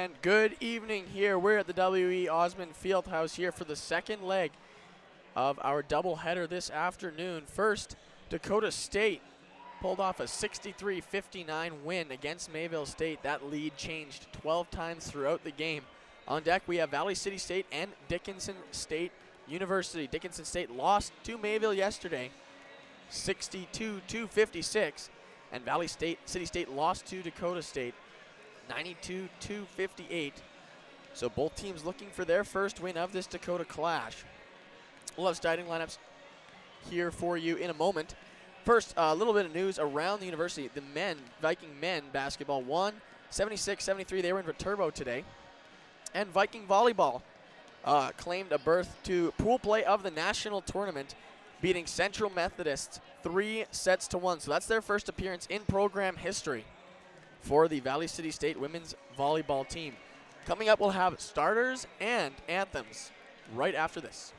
And good evening here. We're at the W.E. Osmond Fieldhouse here for the second leg of our doubleheader this afternoon. First, Dakota State pulled off a 63-59 win against Mayville State. That lead changed 12 times throughout the game. On deck, we have Valley City State and Dickinson State University. Dickinson State lost to Mayville yesterday, 62-56, and Valley City State lost to Dakota State, 92-58. So both teams looking for their first win of this Dakota Clash. We'll have starting lineups here for you in a moment. First, a little bit of news around the university. The Viking men basketball won 76-73. They were in Viterbo today. And Viking volleyball claimed a berth to pool play of the national tournament, beating Central Methodists 3-1. So that's their first appearance in program history for the Valley City State women's volleyball team. Coming up, we'll have starters and anthems right after this.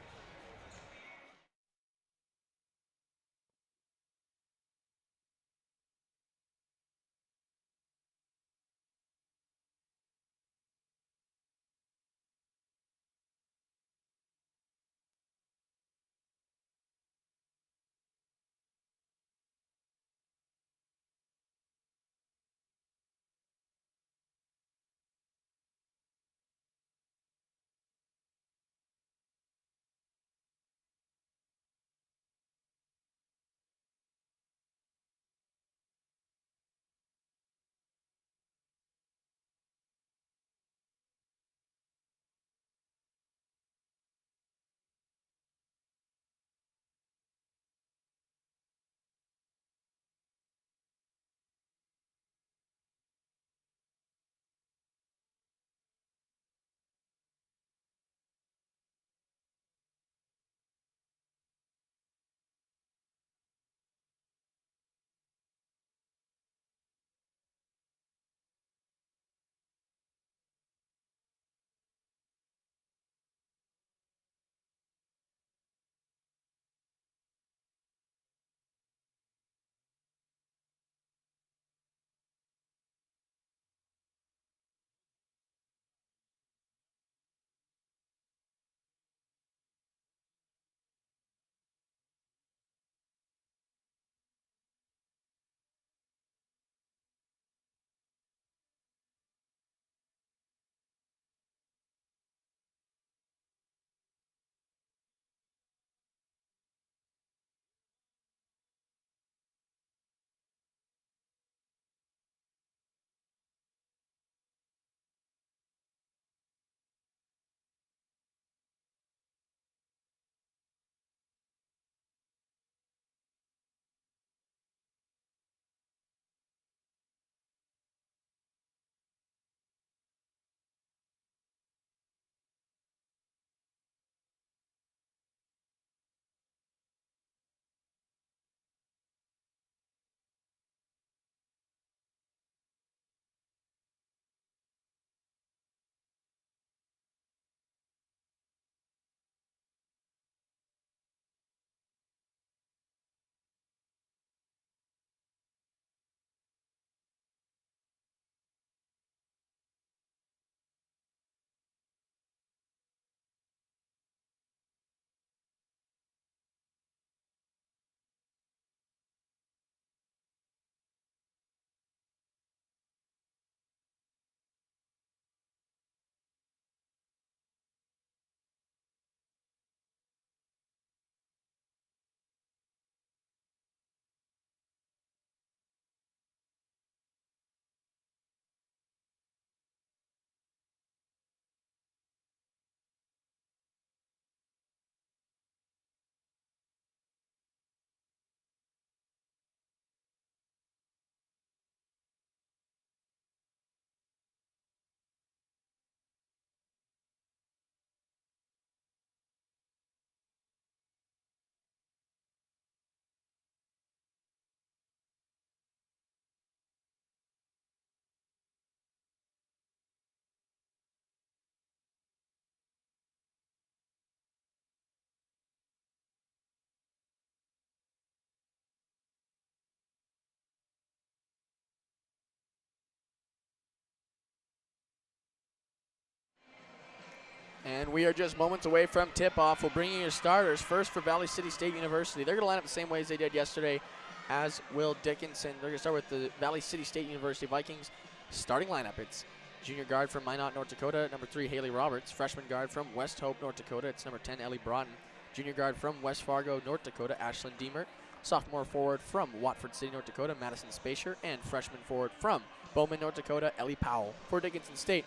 And we are just moments away from tip-off. We'll bring you your starters. First for Valley City State University. They're going to line up the same way as they did yesterday, as will Dickinson. They're going to start with the Valley City State University Vikings starting lineup. It's junior guard from Minot, North Dakota, number 3, Haley Roberts. Freshman guard from West Hope, North Dakota. It's number 10, Ellie Broughton. Junior guard from West Fargo, North Dakota, Ashlyn Deemert. Sophomore forward from Watford City, North Dakota, Madison Spacer. And freshman forward from Bowman, North Dakota, Ellie Powell. For Dickinson State,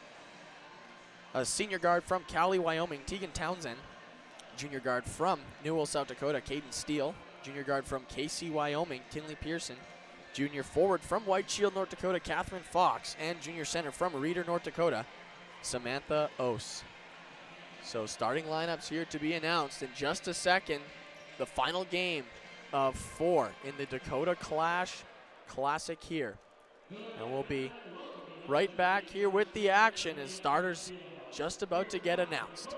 a senior guard from Cowley, Wyoming, Tegan Townsend. Junior guard from Newell, South Dakota, Caden Steele. Junior guard from KC, Wyoming, Tinley Pearson. Junior forward from White Shield, North Dakota, Catherine Fox. And junior center from Reeder, North Dakota, Samantha Ose. So starting lineups here to be announced in just a second. The final game of 4 in the Dakota Clash Classic here. And we'll be right back here with the action as starters just about to get announced.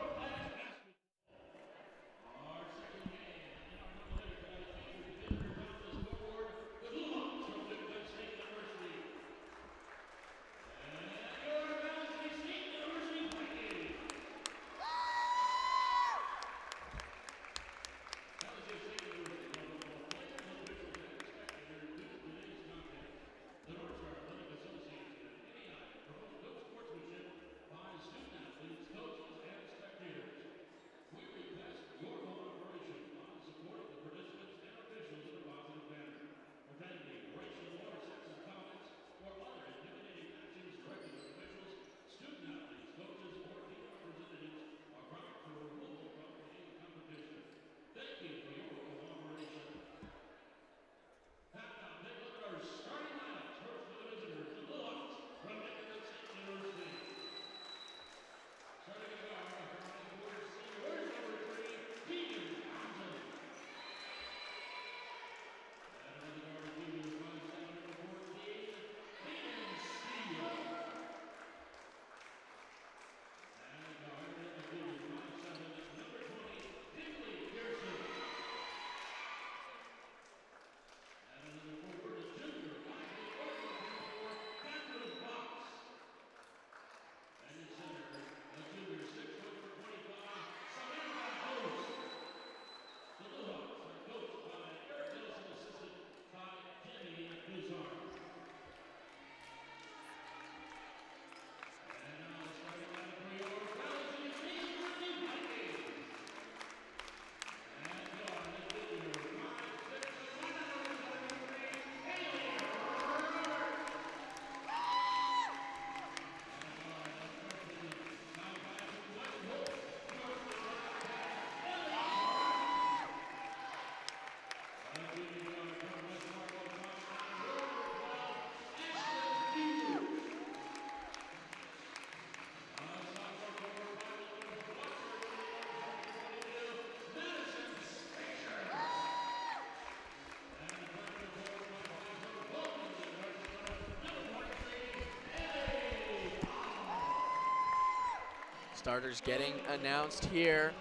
Starters getting announced here.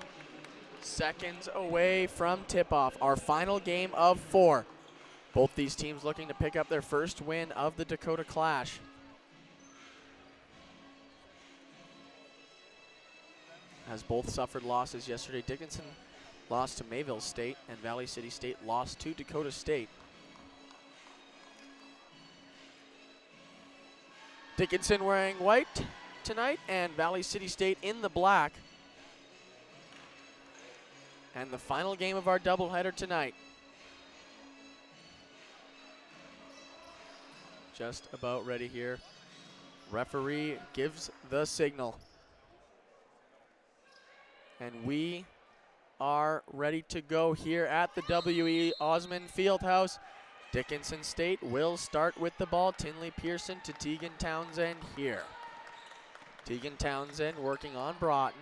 Seconds away from tip-off. Our final game of 4. Both these teams looking to pick up their first win of the Dakota Clash. As both suffered losses yesterday. Dickinson lost to Mayville State and Valley City State lost to Dakota State. Dickinson wearing white tonight and Valley City State in the black. And the final game of our doubleheader tonight. Just about ready here. Referee gives the signal. And we are ready to go here at the W.E. Osmond Fieldhouse. Dickinson State will start with the ball. Tinley Pearson to Tegan Townsend here. Tegan Townsend working on Broughton.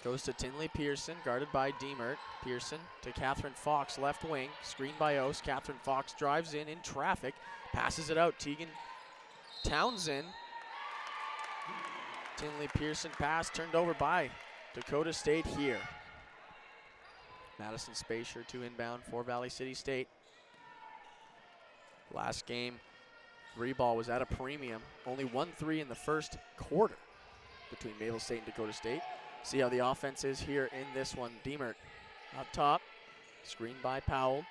Goes to Tinley Pearson, guarded by Deemert. Pearson to Catherine Fox, left wing. Screened by Ose. Catherine Fox drives in traffic. Passes it out. Tegan Townsend. Tinley Pearson pass turned over by Dakota State here. Madison Spacer to inbound for Valley City State. Last game, 3-ball was at a premium. Only 1-3 in the first quarter between Mayville State and Dakota State. See how the offense is here in this one. Diemert up top, screen by Powell.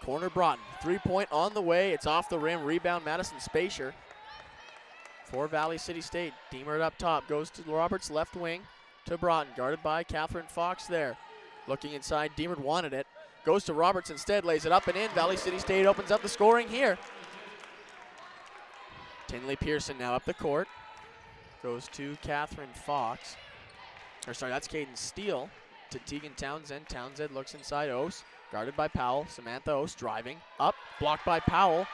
Corner Broughton, 3-point on the way. It's off the rim, rebound Madison Spacier. For Valley City State, Diemert up top, goes to Roberts, left wing to Broughton, guarded by Catherine Fox there. Looking inside, Diemert wanted it. Goes to Roberts instead, lays it up and in. Valley City State opens up the scoring here. Tinley Pearson now up the court. Goes to Catherine Fox. Or sorry, that's Caden Steele to Tegan Townsend. Townsend looks inside Ose, guarded by Powell. Samantha Ose driving up, blocked by Powell.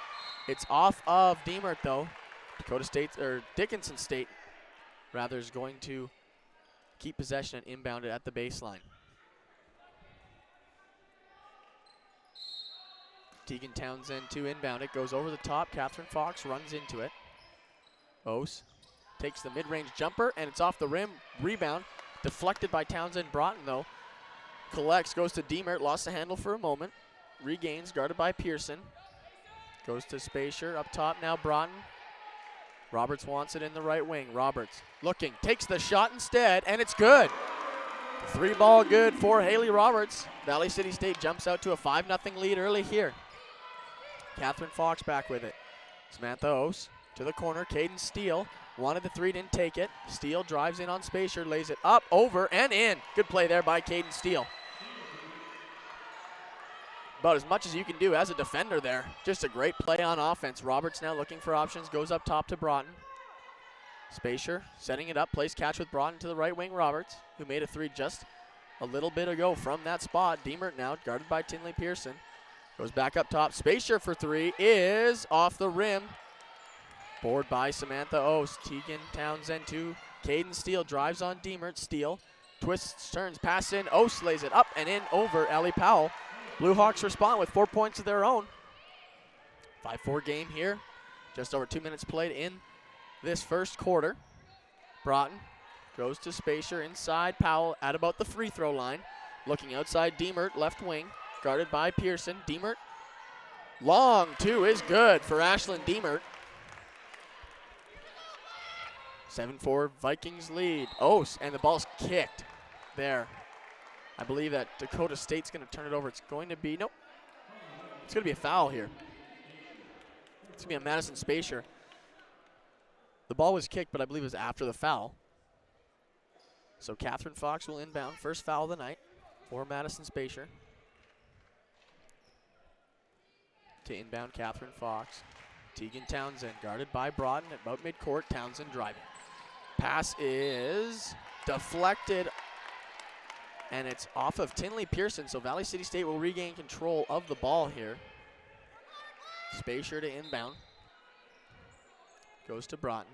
It's off of Diemert though. Dakota State, or Dickinson State, rather, is going to keep possession and inbound it at the baseline. Tegan Townsend to inbound it, goes over the top. Catherine Fox runs into it. Ose takes the mid-range jumper, and it's off the rim. Rebound, deflected by Townsend. Broughton, though, collects, goes to Diemert, lost the handle for a moment. Regains, guarded by Pearson. Goes to Spacier, up top now, Broughton. Roberts wants it in the right wing. Roberts looking, takes the shot instead, and it's good. 3-ball good for Haley Roberts. Valley City State jumps out to a 5-0 lead early here. Catherine Fox back with it. Samantha Ose to the corner. Caden Steele wanted the three, didn't take it. Steele drives in on Spacier, lays it up, over, and in. Good play there by Caden Steele. About as much as you can do as a defender there. Just a great play on offense. Roberts now looking for options, goes up top to Broughton. Spacier setting it up, plays catch with Broughton to the right wing. Roberts, who made a three just a little bit ago from that spot. Diemert now guarded by Tinley Pearson. Goes back up top. Spacier for three is off the rim. Board by Samantha Ose. Tegan Townsend to Caden Steele. Drives on Diemert. Steele twists, turns, pass in. Ose lays it up and in over Ellie Powell. Blue Hawks respond with 4 points of their own. 5-4 game here. Just over 2 minutes played in this first quarter. Broughton goes to Spacier inside. Powell at about the free throw line. Looking outside, Diemert, left wing, guarded by Pearson. Diemert, long two is good for Ashlyn Diemert. 7-4 Vikings lead. Ose, and the ball's kicked there. I believe that Dakota State's going to turn it over. It's going to be, nope. It's going to be a foul here. It's going to be a Madison Spacier. The ball was kicked, but I believe it was after the foul. So Catherine Fox will inbound. First foul of the night for Madison Spacier. To inbound Catherine Fox. Tegan Townsend guarded by Broughton at about midcourt. Townsend driving. Pass is deflected, and it's off of Tinley Pearson, so Valley City State will regain control of the ball here. Spacier to inbound. Goes to Broughton.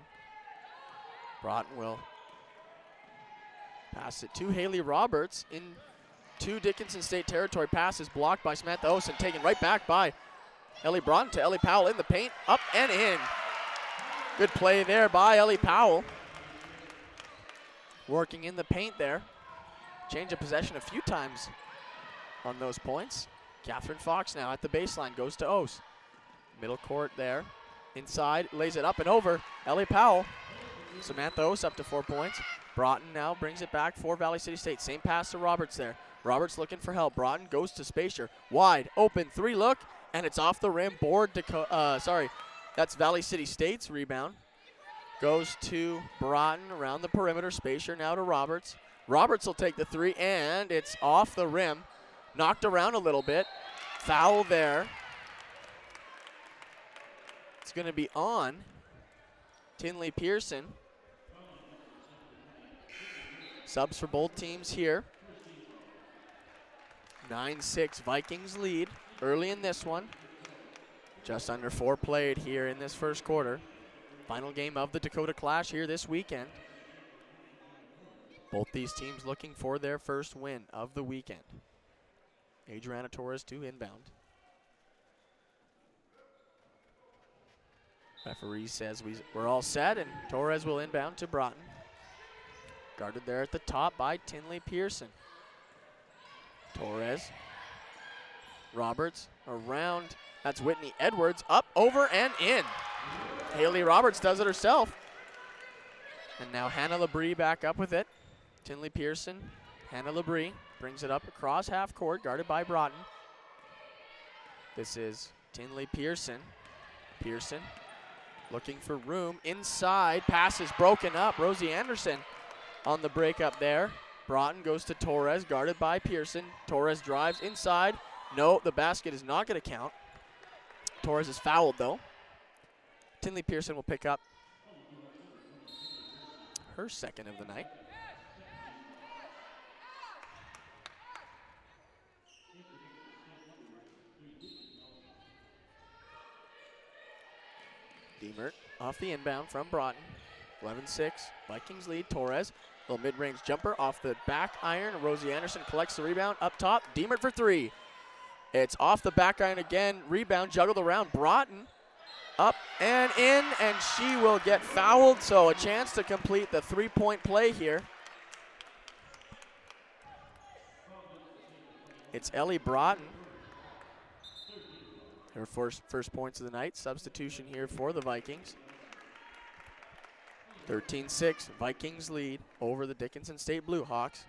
Broughton will pass it to Haley Roberts into Dickinson State territory. Pass is blocked by Samantha Ose and taken right back by Ellie Broughton to Ellie Powell in the paint. Up and in. Good play there by Ellie Powell. Working in the paint there. Change of possession a few times on those points. Catherine Fox now at the baseline, goes to Ose. Middle court there. Inside, lays it up and over. Ellie Powell. Samantha Ose up to 4 points. Broughton now brings it back for Valley City State. Same pass to Roberts there. Roberts looking for help. Broughton goes to Spacier. Wide open three look, and it's off the rim. Board, that's Valley City State's rebound. Goes to Broughton around the perimeter. Spacier now to Roberts. Roberts will take the three, and it's off the rim. Knocked around a little bit. Foul there. It's going to be on Tinley Pearson. Subs for both teams here. 9-6 Vikings lead early in this one. Just under 4 played here in this first quarter. Final game of the Dakota Clash here this weekend. Both these teams looking for their first win of the weekend. Adriana Torres to inbound. Referee says we're all set, and Torres will inbound to Broughton. Guarded there at the top by Tinley Pearson. Torres. Roberts around. That's Whitney Edwards. Up, over, and in. Haley Roberts does it herself. And now Hannah Labrie back up with it. Tinley Pearson, Hannah Labrie brings it up across half court, guarded by Broughton. This is Tinley Pearson. Pearson looking for room inside, pass is broken up. Rosie Anderson on the break up there. Broughton goes to Torres, guarded by Pearson. Torres drives inside. No, the basket is not going to count. Torres is fouled though. Tinley Pearson will pick up her second of the night. Deemert off the inbound from Broughton. 11-6, Vikings lead. Torres, little mid-range jumper off the back iron. Rosie Anderson collects the rebound up top. Deemert for three. It's off the back iron again. Rebound juggled around. Broughton up and in, and she will get fouled. So a chance to complete the three-point play here. It's Ellie Broughton. Her first points of the night. Substitution here for the Vikings. 13-6, Vikings lead over the Dickinson State Blue Hawks.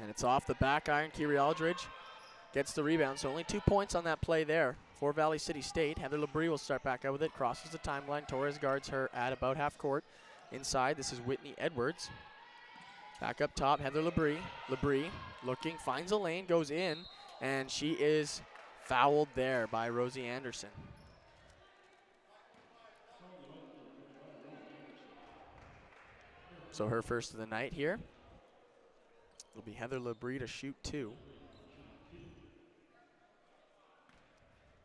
And it's off the back iron. Kiri Aldridge gets the rebound, so only 2 points on that play there for Valley City State. Heather Labrie will start back out with it, crosses the timeline. Torres guards her at about half court. Inside, this is Whitney Edwards. Back up top, Heather Labrie. Labrie looking, finds a lane, goes in, and she is fouled there by Rosie Anderson. So her first of the night here. It'll be Heather Labrie to shoot two.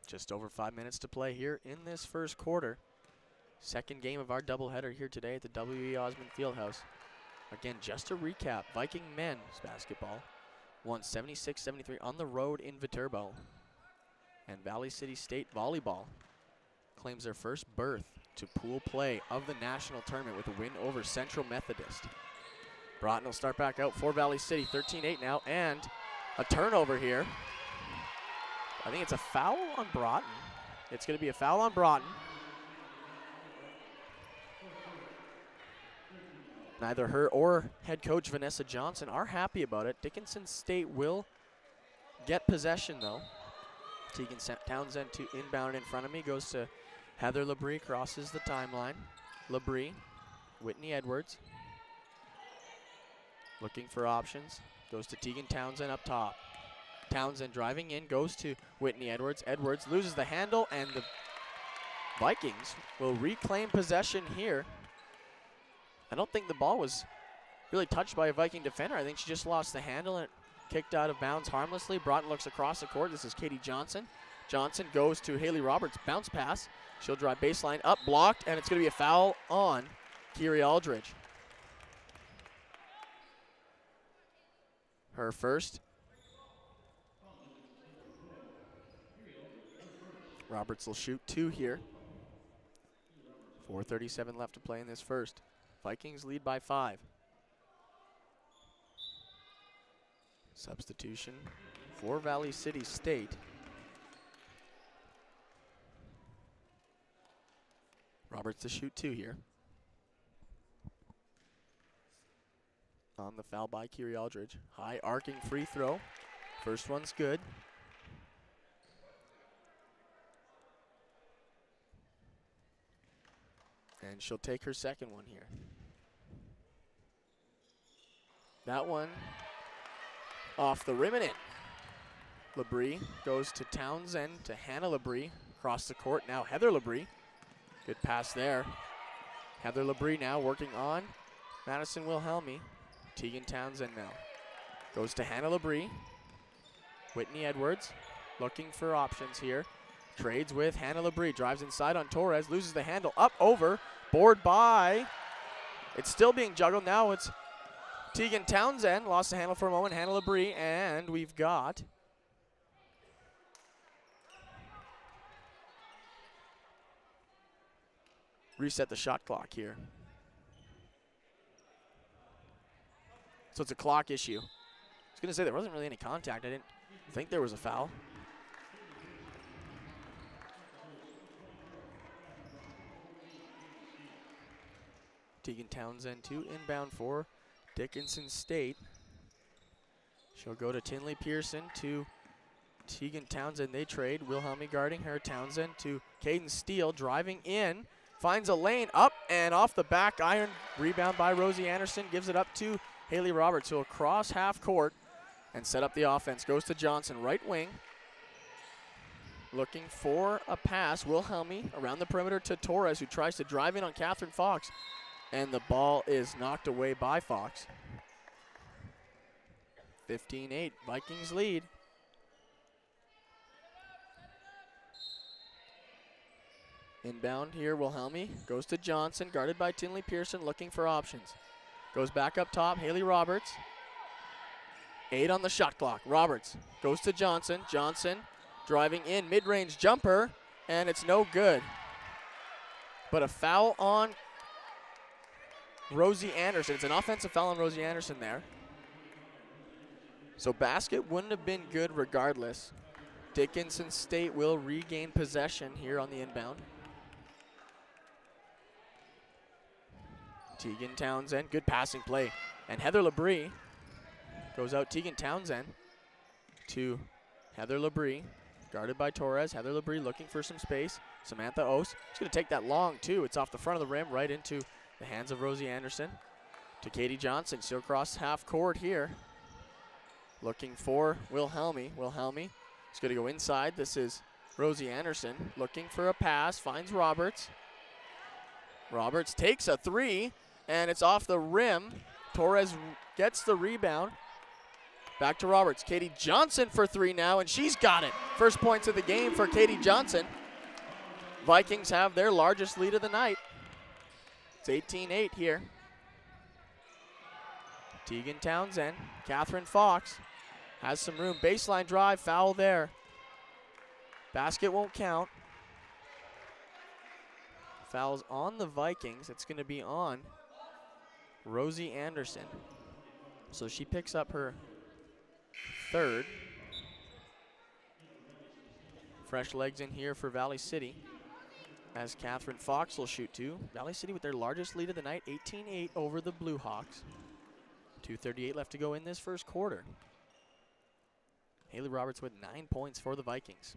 Just over 5 minutes to play here in this first quarter. Second game of our doubleheader here today at the W.E. Osmond Fieldhouse. Again, just to recap, Viking men's basketball won 76-73 on the road in Viterbo. And Valley City State volleyball claims their first berth to pool play of the national tournament with a win over Central Methodist. Broughton will start back out for Valley City, 13-8 now, and a turnover here. I think it's a foul on Broughton. It's going to be a foul on Broughton. Neither her or head coach Vanessa Johnson are happy about it. Dickinson State will get possession though. Tegan Townsend to inbound in front of me, goes to Heather Labrie, crosses the timeline. Labrie, Whitney Edwards. Looking for options, goes to Tegan Townsend up top. Townsend driving in, goes to Whitney Edwards. Edwards loses the handle, and the Vikings will reclaim possession here. I don't think the ball was really touched by a Viking defender. I think she just lost the handle and it kicked out of bounds harmlessly. Broughton looks across the court. This is Katie Johnson. Johnson goes to Haley Roberts. Bounce pass. She'll drive baseline up, blocked, and it's going to be a foul on Kiri Aldridge. Her first. Roberts will shoot two here. 4:37 left to play in this first. Vikings lead by 5. Substitution for Valley City State. Roberts to shoot two here. On the foul by Kiri Aldridge. High arcing free throw. First one's good. And she'll take her second one here. That one off the rim and in. Labrie goes to Townsend, to Hannah Labrie. Across the court now, Heather Labrie. Good pass there. Heather Labrie now working on Madison Wilhelmi. Tegan Townsend now. Goes to Hannah Labrie. Whitney Edwards looking for options here. Trades with Hannah Labrie. Drives inside on Torres. Loses the handle. Up over. Board by. It's still being juggled. Now it's Tegan Townsend. Lost the handle for a moment. Hannah Labrie. And we've got reset the shot clock here. So it's a clock issue. I was going to say there wasn't really any contact. I didn't think there was a foul. Tegan Townsend to inbound for Dickinson State. She'll go to Tinley Pearson to Tegan Townsend. They trade. Wilhelmy guarding her. Townsend to Caden Steele, driving in. Finds a lane up and off the back iron. Rebound by Rosie Anderson. Gives it up to Haley Roberts, who will cross half court and set up the offense. Goes to Johnson, right wing. Looking for a pass. Wilhelmy around the perimeter to Torres, who tries to drive in on Catherine Fox. And the ball is knocked away by Fox. 15-8, Vikings lead. Inbound here, Wilhelmy goes to Johnson, guarded by Tinley Pearson, looking for options. Goes back up top, Haley Roberts. 8 on the shot clock. Roberts goes to Johnson. Johnson driving in, mid-range jumper, and it's no good. But a foul on Rosie Anderson. It's an offensive foul on Rosie Anderson there. So basket wouldn't have been good regardless. Dickinson State will regain possession here on the inbound. Tegan Townsend, good passing play. And Heather Labrie goes out. Tegan Townsend to Heather Labrie, guarded by Torres. Heather Labrie looking for some space. Samantha Ose, she's gonna take that long too. It's off the front of the rim, right into the hands of Rosie Anderson. To Katie Johnson, she'll cross half court here. Looking for Wilhelmy. Wilhelmy is going to go inside. This is Rosie Anderson looking for a pass. Finds Roberts. Roberts takes a three, and it's off the rim. Torres gets the rebound. Back to Roberts. Katie Johnson for three now, and she's got it. First points of the game for Katie Johnson. Vikings have their largest lead of the night. It's 18-8 here. Tegan Townsend, Catherine Fox has some room. Baseline drive, foul there. Basket won't count. Foul's on the Vikings. It's going to be on Rosie Anderson. So she picks up her third. Fresh legs in here for Valley City, as Catherine Fox will shoot two. Valley City with their largest lead of the night, 18-8 over the Blue Hawks. 2:38 left to go in this first quarter. Haley Roberts with 9 points for the Vikings.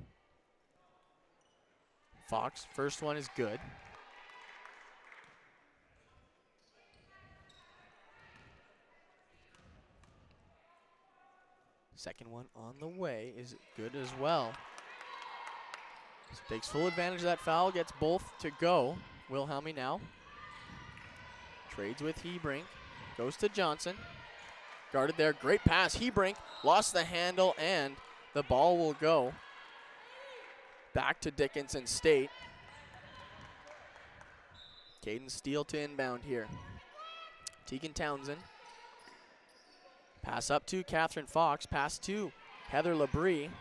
Fox, first one is good. Second one on the way is good as well. So takes full advantage of that foul, gets both to go. Wilhelmy now trades with Hebrink, goes to Johnson. Guarded there, great pass. Hebrink lost the handle, and the ball will go back to Dickinson State. Caden Steele to inbound here. Tegan Townsend. Pass up to Catherine Fox. Pass to Heather Labrie.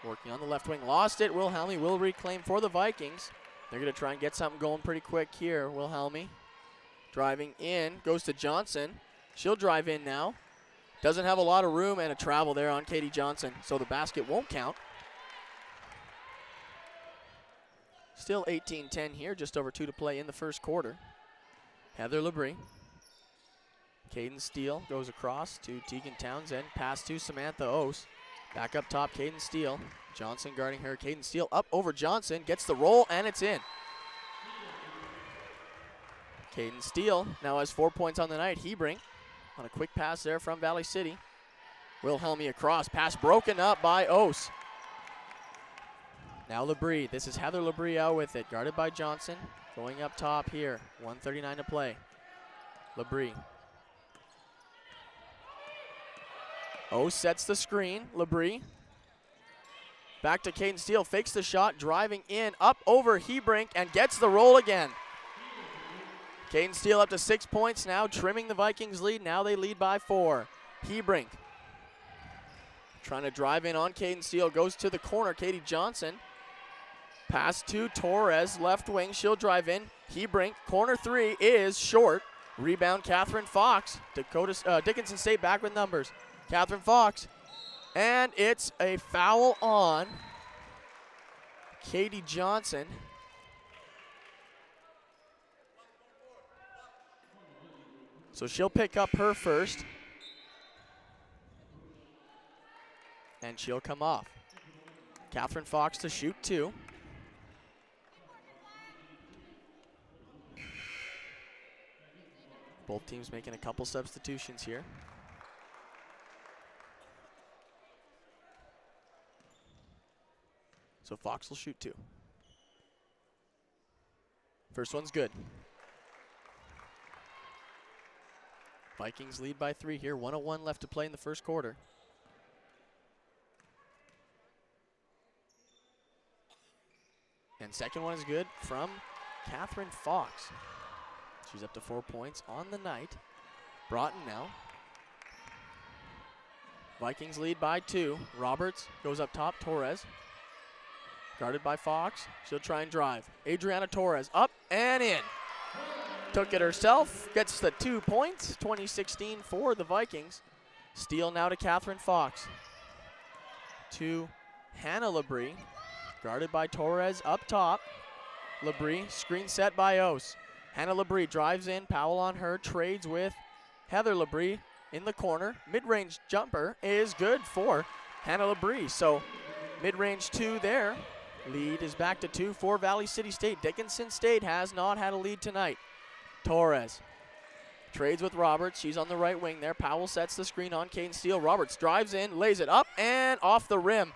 Working on the left wing. Lost it. Wilhelmy will reclaim for the Vikings. They're going to try and get something going pretty quick here. Wilhelmy driving in. Goes to Johnson. She'll drive in now. Doesn't have a lot of room, and a travel there on Katie Johnson, so the basket won't count. Still 18-10 here, just over 2 to play in the first quarter. Heather Labrie. Caden Steele goes across to Tegan Townsend. Pass to Samantha Ose. Back up top, Caden Steele. Johnson guarding her. Caden Steele up over Johnson. Gets the roll, and it's in. Caden Steele now has 4 points on the night. Hebrink on a quick pass there from Valley City. Wilhelmy across. Pass broken up by Ose. Now Labrie. This is Heather Labrie out with it. Guarded by Johnson. Going up top here. 1:39 to play. Labrie. Ose sets the screen. Labrie. Back to Caden Steele. Fakes the shot. Driving in. Up over Hebrink and gets the roll again. Caden Steele up to 6 points now, trimming the Vikings lead. Now they lead by 4. Hebrink trying to drive in on Caden Steele. Goes to the corner. Katie Johnson. Pass to Torres, left wing. She'll drive in. Hebrink, corner three is short. Rebound, Catherine Fox. Dickinson State back with numbers. Catherine Fox. And it's a foul on Katie Johnson. So she'll pick up her first. And she'll come off. Catherine Fox to shoot 2. Both teams making a couple substitutions here. So Fox will shoot 2. First one's good. Vikings lead by 3 here. 1:01 left to play in the first quarter. And second one is good from Catherine Fox. She's up to 4 points on the night. Broughton now. Vikings lead by 2. Roberts goes up top. Torres. Guarded by Fox. She'll try and drive. Adriana Torres up and in. Took it herself. Gets the 2 points. 2016 for the Vikings. Steal now to Catherine Fox. To Hannah Labrie. Guarded by Torres up top. Labrie, screen set by Ose. Hannah Labrie drives in, Powell on her, trades with Heather Labrie in the corner. Mid-range jumper is good for Hannah Labrie. So mid-range 2 there. Lead is back to 2 for Valley City State. Dickinson State has not had a lead tonight. Torres trades with Roberts. She's on the right wing there. Powell sets the screen on Caden Steele. Roberts drives in, lays it up and off the rim.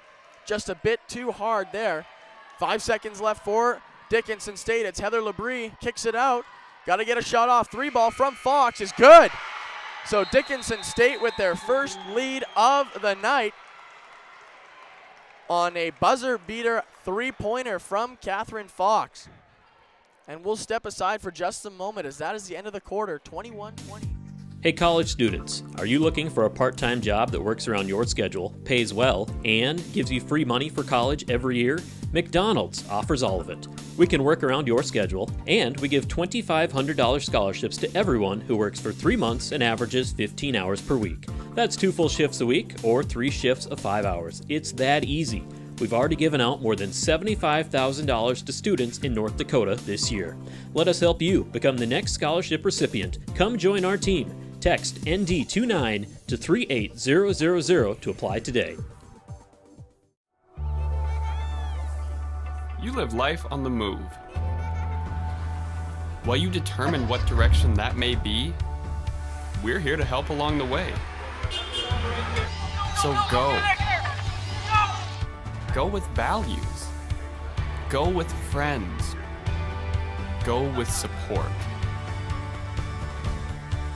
Just a bit too hard there. 5 seconds left for Dickinson State. It's Heather Labrie, kicks it out. Got to get a shot off. 3 ball from Fox is good. So Dickinson State with their first lead of the night on a buzzer beater 3-pointer from Catherine Fox. And we'll step aside for just a moment as that is the end of the quarter, 21-20. Hey college students, are you looking for a part-time job that works around your schedule, pays well, and gives you free money for college every year? McDonald's offers all of it. We can work around your schedule, and we give $2,500 scholarships to everyone who works for 3 months and averages 15 hours per week. That's 2 full shifts a week or 3 shifts of 5 hours. It's that easy. We've already given out more than $75,000 to students in North Dakota this year. Let us help you become the next scholarship recipient. Come join our team. Text ND29 to 38000 to apply today. You live life on the move. While you determine what direction that may be, we're here to help along the way. So go. Go with values. Go with friends. Go with support.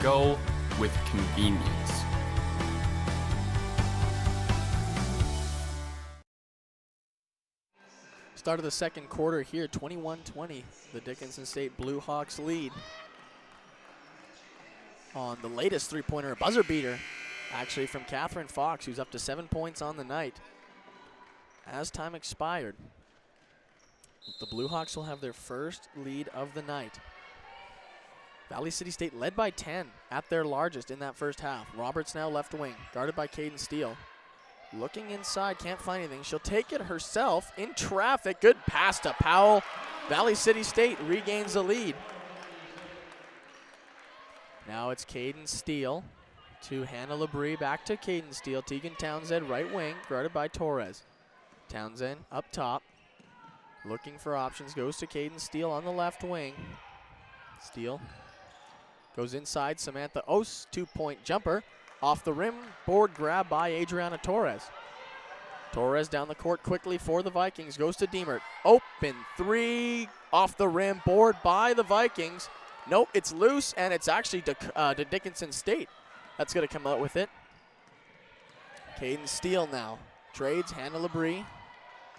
Go with convenience. Start of the second quarter here, 21-20. The Dickinson State Blue Hawks lead on the latest 3-pointer, buzzer beater, actually from Catherine Fox, who's up to 7 points on the night. As time expired, the Blue Hawks will have their first lead of the night. Valley City State led by 10 at their largest in that first half. Roberts now left wing, guarded by Caden Steele. Looking inside, can't find anything. She'll take it herself in traffic. Good pass to Powell. Valley City State regains the lead. Now it's Caden Steele to Hannah Labrie, back to Caden Steele. Tegan Townsend right wing, guarded by Torres. Townsend up top, looking for options, goes to Caden Steele on the left wing. Steele goes inside, Samantha Ose, 2-point jumper. Off the rim, board grab by Adriana Torres. Torres down the court quickly for the Vikings, goes to Diemert. Open 3, off the rim, board by the Vikings. Nope, it's loose, and it's actually to Dickinson State. That's going to come out with it. Caden Steele now trades Hannah Labrie,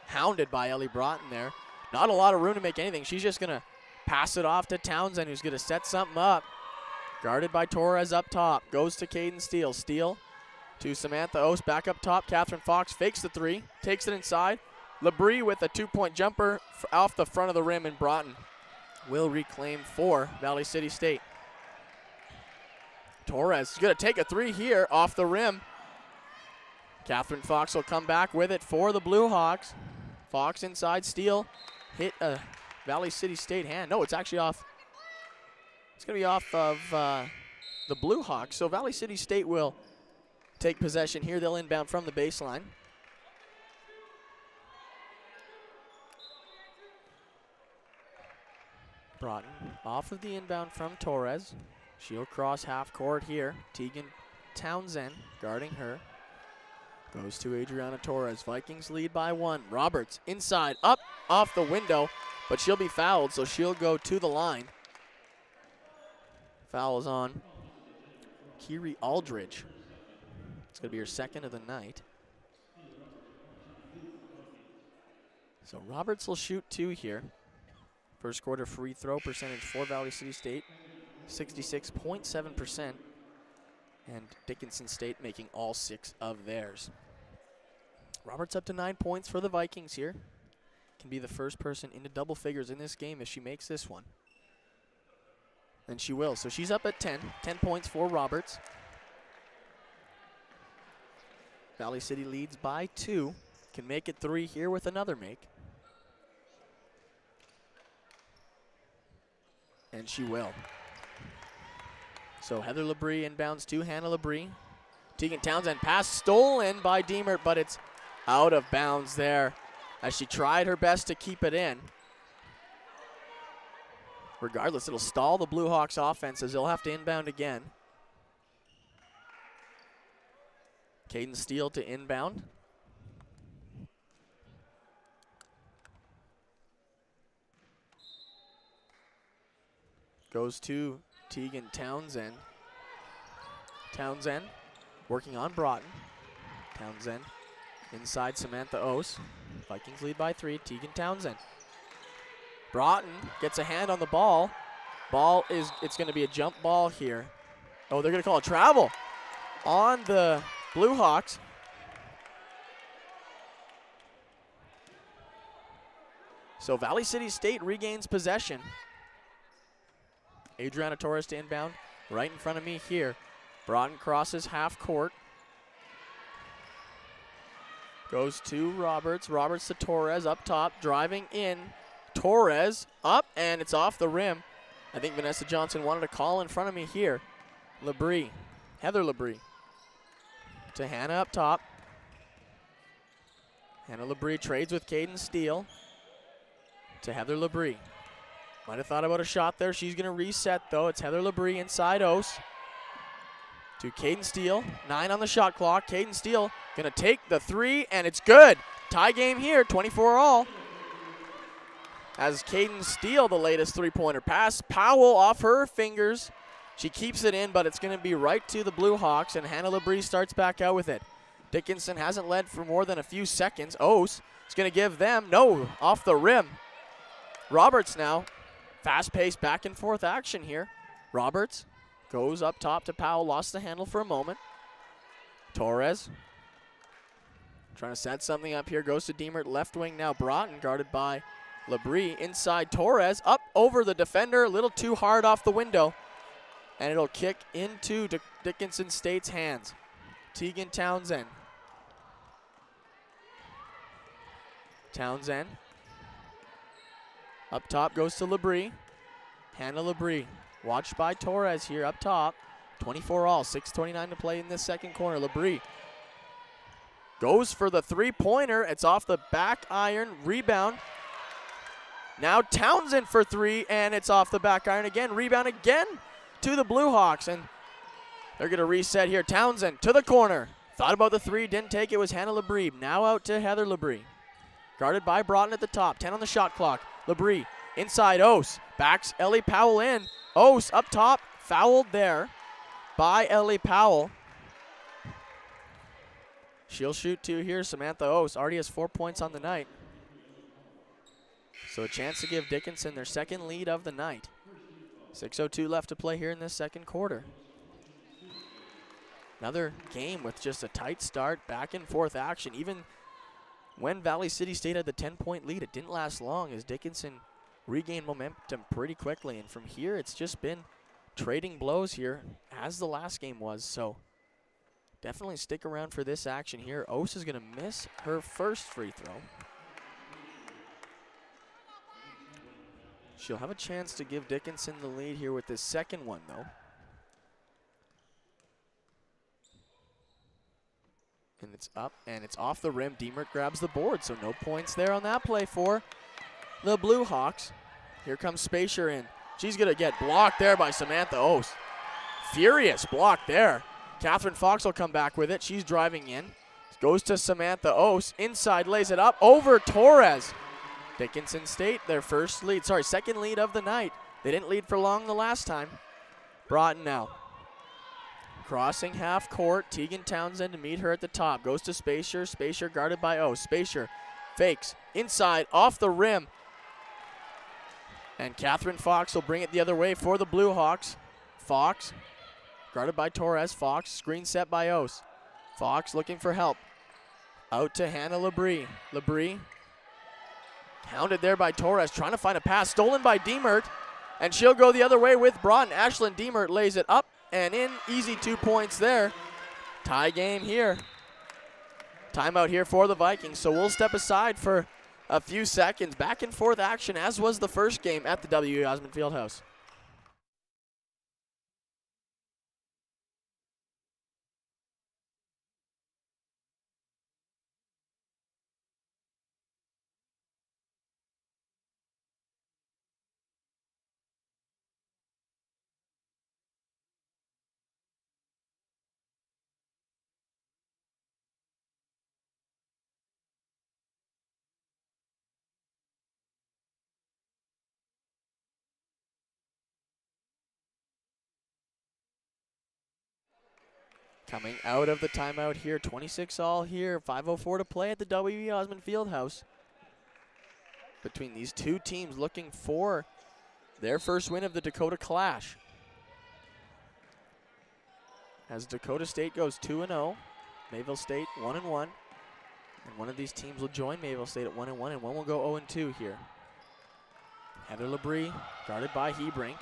hounded by Ellie Broughton there. Not a lot of room to make anything. She's just going to pass it off to Townsend, who's going to set something up. Guarded by Torres up top. Goes to Caden Steele. Steele to Samantha Ose. Back up top. Catherine Fox fakes the 3. Takes it inside. Labrie with a 2-point jumper off the front of the rim, and Broughton will reclaim for Valley City State. Torres is going to take a 3 here off the rim. Catherine Fox will come back with it for the Blue Hawks. Fox inside. Steele hit a Valley City State hand. No, it's actually off. It's going to be off of the Blue Hawks. So Valley City State will take possession here. They'll inbound from the baseline. Broughton off of the inbound from Torres. She'll cross half court here. Tegan Townsend guarding her. Goes to Adriana Torres. Vikings lead by 1. Roberts inside, up, off the window, but she'll be fouled, so she'll go to the line. Foul is on Kiri Aldridge. It's going to be her second of the night. So Roberts will shoot 2 here. First quarter free throw percentage for Valley City State, 66.7%. And Dickinson State making all 6 of theirs. Roberts up to 9 points for the Vikings here. Can be the first person into double figures in this game if she makes this one. And she will, so she's up at 10. 10 points for Roberts. Valley City leads by 2. Can make it 3 here with another make. And she will. So Heather Labrie inbounds to Hannah Labrie. Tegan Townsend pass stolen by Diemert, but it's out of bounds there as she tried her best to keep it in. Regardless, it'll stall the Blue Hawks offense as they'll have to inbound again. Caden Steele to inbound. Goes to Tegan Townsend. Townsend working on Broughton. Townsend inside Samantha Ose. Vikings lead by 3. Tegan Townsend. Broughton gets a hand on the ball. It's going to be a jump ball here. Oh, they're going to call a travel on the Blue Hawks. So Valley City State regains possession. Adriana Torres to inbound right in front of me here. Broughton crosses half court. Goes to Roberts. Roberts to Torres up top, driving in. Torres up, and it's off the rim. I think Vanessa Johnson wanted a call in front of me here. Labrie, Heather Labrie to Hannah up top. Hannah Labrie trades with Caden Steele to Heather Labrie. Might have thought about a shot there. She's going to reset, though. It's Heather Labrie inside Ose to Caden Steele. 9 on the shot clock. Caden Steele going to take the 3, and it's good. Tie game here, 24 all. As Caden Steele, the latest three-pointer pass. Powell off her fingers. She keeps it in, but it's going to be right to the Blue Hawks, and Hannah Labrie starts back out with it. Dickinson hasn't led for more than a few seconds. Ose is going to give them, no, off the rim. Roberts now. Fast-paced back-and-forth action here. Roberts goes up top to Powell. Lost the handle for a moment. Torres trying to set something up here. Goes to Diemert. Left wing now. Broughton guarded by Labrie. Inside Torres. Up over the defender. A little too hard off the window. And it'll kick into Dickinson State's hands. Tegan Townsend. Townsend. Up top goes to Labrie. Hannah Labrie. Watched by Torres here up top. 24 all. 6:29 to play in this second corner. Labrie goes for the three-pointer. It's off the back iron. Rebound. Now Townsend for 3, and it's off the back iron again. Rebound again to the Blue Hawks, and they're going to reset here. Townsend to the corner. Thought about the 3, didn't take it. Was Hannah Labrie. Now out to Heather Labrie. Guarded by Broughton at the top. 10 on the shot clock. Labrie inside Ose. Backs Ellie Powell in. Ose up top. Fouled there by Ellie Powell. She'll shoot 2 here. Samantha Ose already has 4 points on the night. So a chance to give Dickinson their second lead of the night. 6:02 left to play here in this second quarter. Another game with just a tight start, back and forth action. Even when Valley City State had the 10-point lead, it didn't last long as Dickinson regained momentum pretty quickly. And from here, it's just been trading blows here, as the last game was. So definitely stick around for this action here. Ose is going to miss her first free throw. She'll have a chance to give Dickinson the lead here with this second one, though. It's up, and it's off the rim. Diemert grabs the board, so no points there on that play for the Blue Hawks. Here comes Spacer in. She's going to get blocked there by Samantha Ose. Furious block there. Catherine Fox will come back with it. She's driving in. Goes to Samantha Ose. Inside, lays it up over Torres. Dickinson State, their second lead of the night. They didn't lead for long the last time. Broughton now. Crossing half court, Tegan Townsend to meet her at the top. Goes to Spacer. Spacer guarded by Ose. Spacer fakes. Inside, off the rim. And Catherine Fox will bring it the other way for the Blue Hawks. Fox, guarded by Torres. Fox, screen set by Ose. Fox looking for help. Out to Hannah Labrie. Labrie, hounded there by Torres, trying to find a pass. Stolen by Diemert, and she'll go the other way with Broughton. Ashlyn Diemert lays it up and in. Easy 2 points there. Tie game here. Timeout here for the Vikings, so we'll step aside for a few seconds. Back and forth action, as was the first game at the W. Osmond Fieldhouse. Coming out of the timeout here, 26 all here, 5:04 to play at the W.E. Osmond Fieldhouse. Between these two teams looking for their first win of the Dakota Clash. As Dakota State goes 2-0, Mayville State 1-1. And one of these teams will join Mayville State at 1-1, and one will go 0-2 here. Heather Labrie, guarded by Hebrink.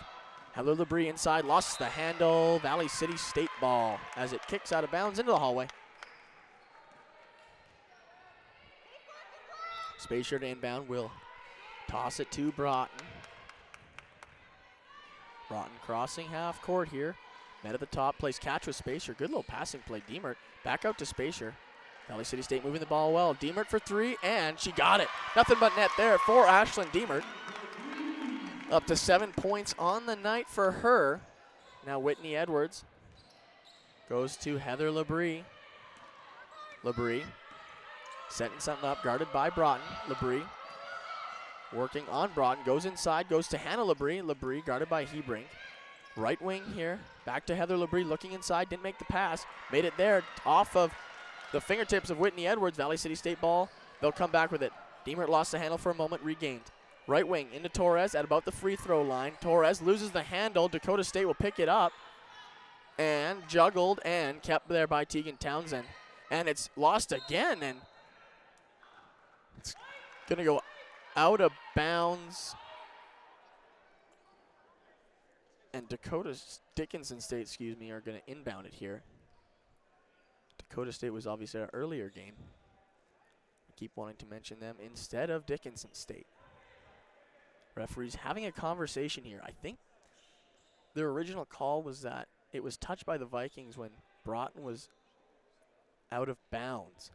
Heather Labrie inside, lost the handle. Valley City State ball as it kicks out of bounds into the hallway. Spacer to inbound, will toss it to Broughton. Broughton crossing half court here. Met at the top, plays catch with Spacer. Good little passing play, Diemert. Back out to Spacer. Valley City State moving the ball well. Diemert for three, and she got it. Nothing but net there for Ashlyn Diemert. Up to 7 points on the night for her. Now Whitney Edwards goes to Heather Labrie. Labrie setting something up, guarded by Broughton. Labrie working on Broughton, goes inside, goes to Hannah Labrie. Labrie guarded by Hebrink. Right wing here, back to Heather Labrie, looking inside, didn't make the pass. Made it there, off of the fingertips of Whitney Edwards. Valley City State ball, they'll come back with it. Diemert lost the handle for a moment, regained. Right wing into Torres at about the free throw line. Torres loses the handle. Dakota State will pick it up. And juggled and kept there by Tegan Townsend. And it's lost again, and it's going to go out of bounds. And Dickinson State, are going to inbound it here. Dakota State was obviously our earlier game. I keep wanting to mention them instead of Dickinson State. Referees having a conversation here. I think their original call was that it was touched by the Vikings when Broughton was out of bounds.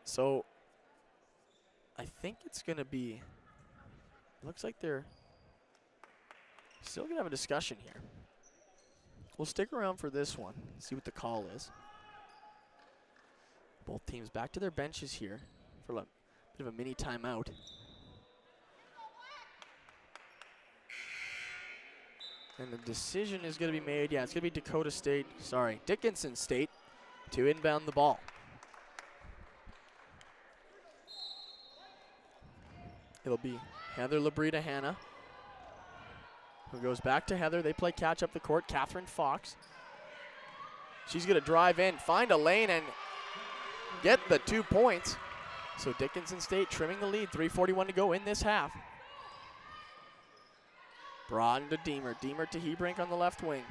So I think it's going to be, looks like they're still going to have a discussion here. We'll stick around for this one, see what the call is. Both teams back to their benches here for a bit of a mini timeout. And the decision is going to be made. Yeah, it's going to be Dickinson State to inbound the ball. It'll be Heather Labrie to Hannah, who goes back to Heather. They play catch up the court. Catherine Fox. She's going to drive in, find a lane, and get the 2 points. So Dickinson State trimming the lead. 3:41 to go in this half. Broughton to Diemert. Diemert to Hebrink on the left wing.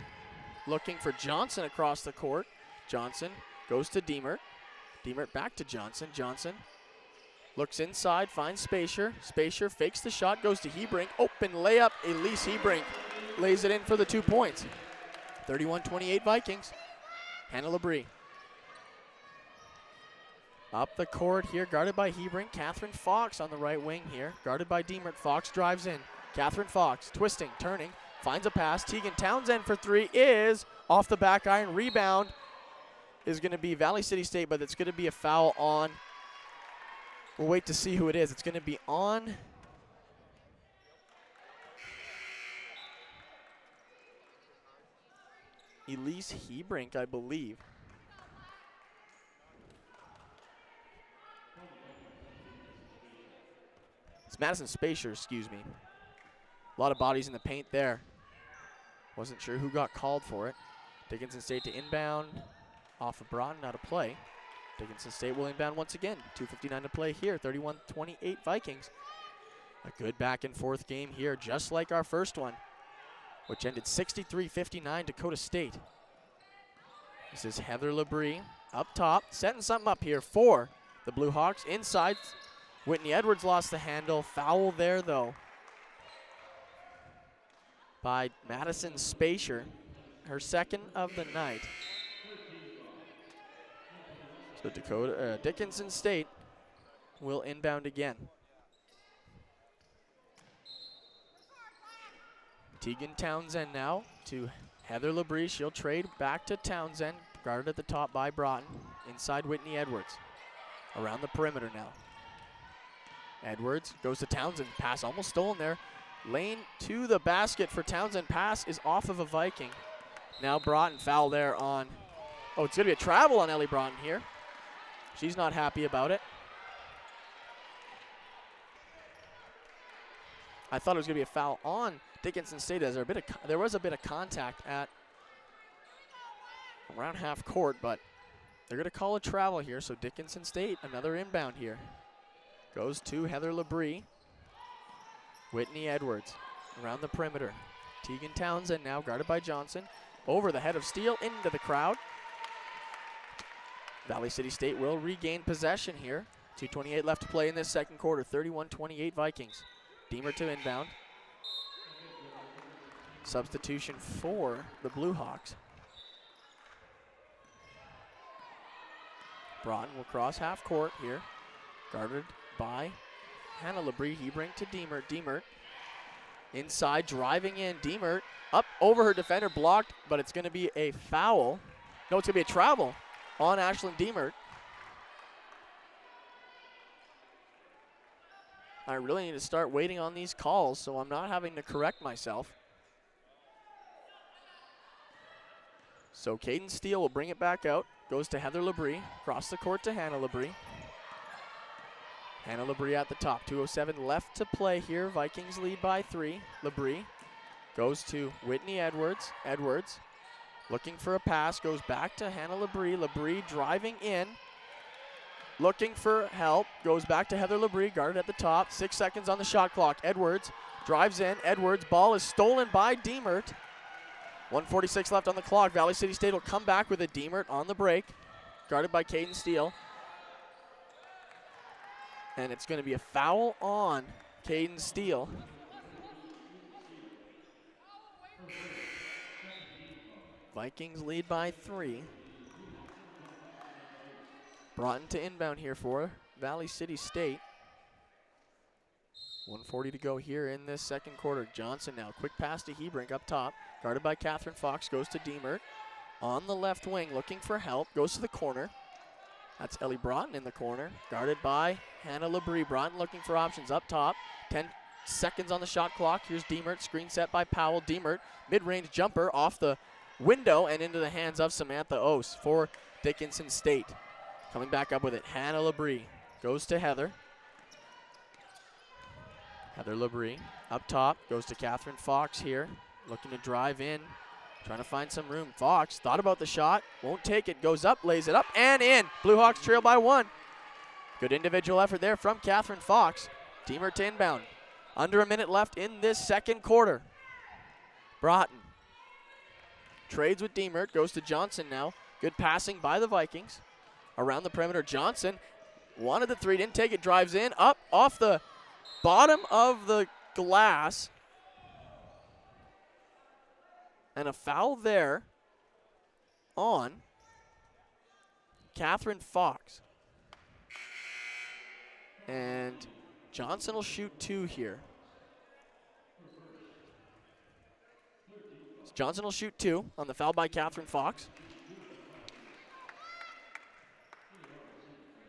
Looking for Johnson across the court. Johnson goes to Diemert. Diemert back to Johnson. Johnson looks inside, finds Spacer. Spacer fakes the shot, goes to Hebrink. Open layup. Elise Hebrink lays it in for the 2 points. 31-28 Vikings. Hannah Labrie Up the court here, guarded by Hebring. Catherine Fox on the right wing here, guarded by Diemert. Fox drives in. Catherine Fox twisting, turning, finds a pass. Tegan Townsend for three is off the back iron. Rebound is going to be Valley City State, but it's going to be a foul on. We'll wait to see who it is. It's going to be on Elise Hebrink, I believe. It's Madison Spacer, excuse me. A lot of bodies in the paint there. Wasn't sure who got called for it. Dickinson State to inbound. Off of Broughton, out of play. Dickinson State will inbound once again. 2:59 to play here. 31-28 Vikings. A good back and forth game here, just like our first one, which ended 63-59 Dakota State. This is Heather Labrie up top, setting something up here for the Blue Hawks. Inside, Whitney Edwards lost the handle. Foul there, though, by Madison Spacer, her second of the night. So Dickinson State will inbound again. Tegan Townsend now to Heather Labrie. She'll trade back to Townsend, guarded at the top by Broughton. Inside Whitney Edwards. Around the perimeter now. Edwards goes to Townsend. Pass almost stolen there. Lane to the basket for Townsend. Pass is off of a Viking. Now Broughton, foul there on. Oh, it's going to be a travel on Ellie Broughton here. She's not happy about it. I thought it was going to be a foul on Dickinson State, as there was a bit of contact at around half court, but they're going to call a travel here. So Dickinson State, another inbound here, goes to Heather Labrie. Whitney Edwards around the perimeter. Tegan Townsend now guarded by Johnson. Over the head of Steele into the crowd. Valley City State will regain possession here. 2:28 left to play in this second quarter. 31-28 Vikings. Deemer to inbound. Substitution for the Blue Hawks. Broughton will cross half court here. Guarded by Hannah Labrie. Hebring to Deemert. Deemert inside, driving in. Deemert up over her defender, blocked, but it's going to be a foul. No, it's going to be a travel on Ashlyn Deemert. I really need to start waiting on these calls, so I'm not having to correct myself. So Caden Steele will bring it back out. Goes to Heather Labrie. Across the court to Hannah Labrie. Hannah Labrie at the top. 2:07 left to play here. Vikings lead by 3. Labrie goes to Whitney Edwards. Edwards looking for a pass. Goes back to Hannah Labrie. Labrie driving in. Looking for help. Goes back to Heather Labrie. Guarded at the top. 6 seconds on the shot clock. Edwards drives in. Edwards. Ball is stolen by Deemert. 1:46 left on the clock. Valley City State will come back with a Deemert on the break. Guarded by Caden Steele. And it's going to be a foul on Caden Steele. Vikings lead by 3. Broughton to inbound here for Valley City State. 1:40 to go here in this second quarter. Johnson now, quick pass to Hebrink up top. Guarded by Catherine Fox, goes to Deemert. On the left wing, looking for help, goes to the corner. That's Ellie Broughton in the corner, guarded by Hannah Labrie. Broughton looking for options up top. 10 seconds on the shot clock. Here's Deemert, screen set by Powell. Deemert, mid-range jumper off the window and into the hands of Samantha Ose for Dickinson State. Coming back up with it, Hannah Labrie goes to Heather. Heather Labrie up top, goes to Catherine Fox here. Looking to drive in, trying to find some room. Fox thought about the shot, won't take it, goes up, lays it up, and in. Blue Hawks trail by 1. Good individual effort there from Catherine Fox. Deemert to inbound. Under a minute left in this second quarter. Broughton trades with Deemert, goes to Johnson now. Good passing by the Vikings. Around the perimeter, Johnson wanted the three, didn't take it, drives in, up off the bottom of the glass. And a foul there on Catherine Fox. And Johnson will shoot 2 here. Johnson will shoot 2 on the foul by Catherine Fox.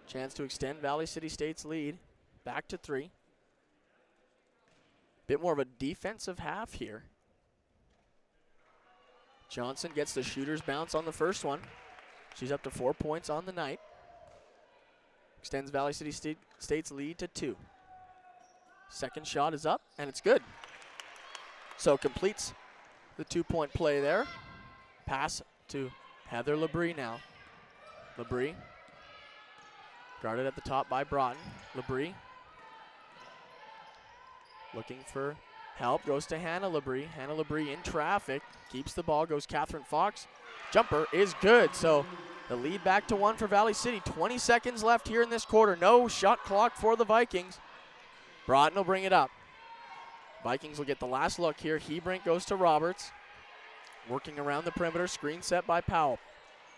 Chance to extend Valley City State's lead back to 3. Bit more of a defensive half here. Johnson gets the shooter's bounce on the first one. She's up to 4 points on the night. Extends Valley City State's lead to 2. Second shot is up, and it's good. So completes the 2-point play there. Pass to Heather Labrie now. Labrie guarded at the top by Broughton. Labrie looking for help, goes to Hannah Labrie. Hannah Labrie in traffic, keeps the ball, goes Catherine Fox. Jumper is good, so the lead back to 1 for Valley City. 20 seconds left here in this quarter. No shot clock for the Vikings. Broughton will bring it up. Vikings will get the last look here. Hebrink goes to Roberts. Working around the perimeter, screen set by Powell.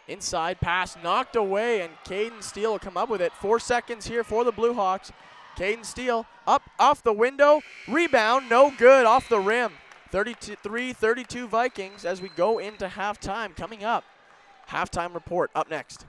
Inside pass knocked away, and Caden Steele will come up with it. 4 seconds here for the Blue Hawks. Caden Steele up off the window. Rebound, no good, off the rim. 33-32 Vikings as we go into halftime. Coming up, halftime report up next.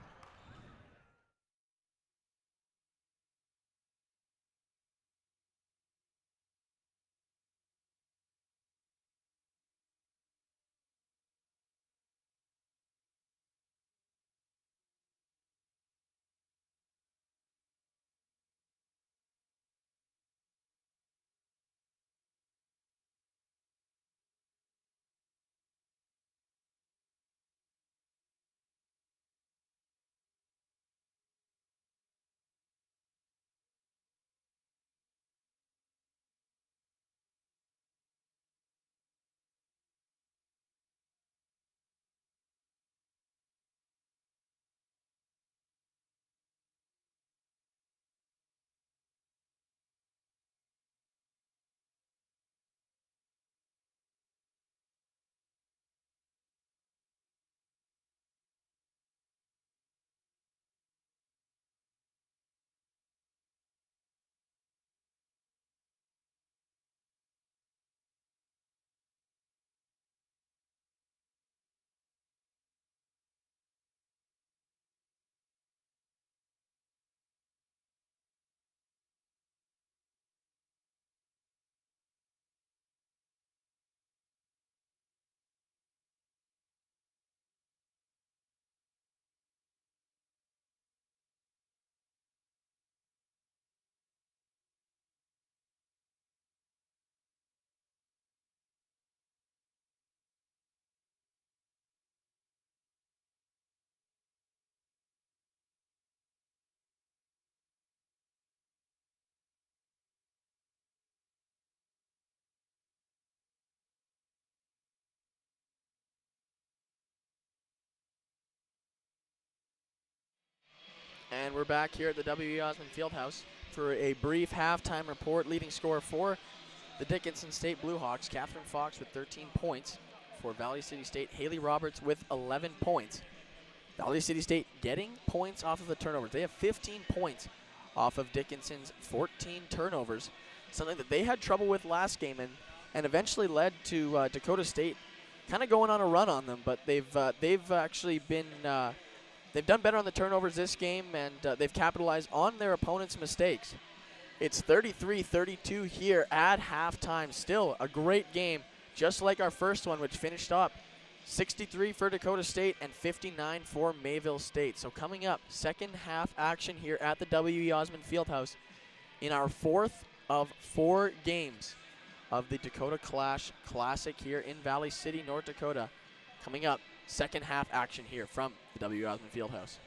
And we're back here at the W.E. Osmond Fieldhouse for a brief halftime report. Leading scorer for the Dickinson State Blue Hawks, Catherine Fox with 13 points. For Valley City State, Haley Roberts with 11 points. Valley City State getting points off of the turnovers. They have 15 points off of Dickinson's 14 turnovers, something that they had trouble with last game and eventually led to Dakota State kind of going on a run on them. But they've actually been they've done better on the turnovers this game, and they've capitalized on their opponent's mistakes. It's 33-32 here at halftime. Still a great game, just like our first one, which finished up 63 for Dakota State and 59 for Mayville State. So coming up, second half action here at the W.E. Osmond Fieldhouse in our 4th of 4 games of the Dakota Clash Classic here in Valley City, North Dakota. Coming up, second half action here from the W.E. Osmond Fieldhouse.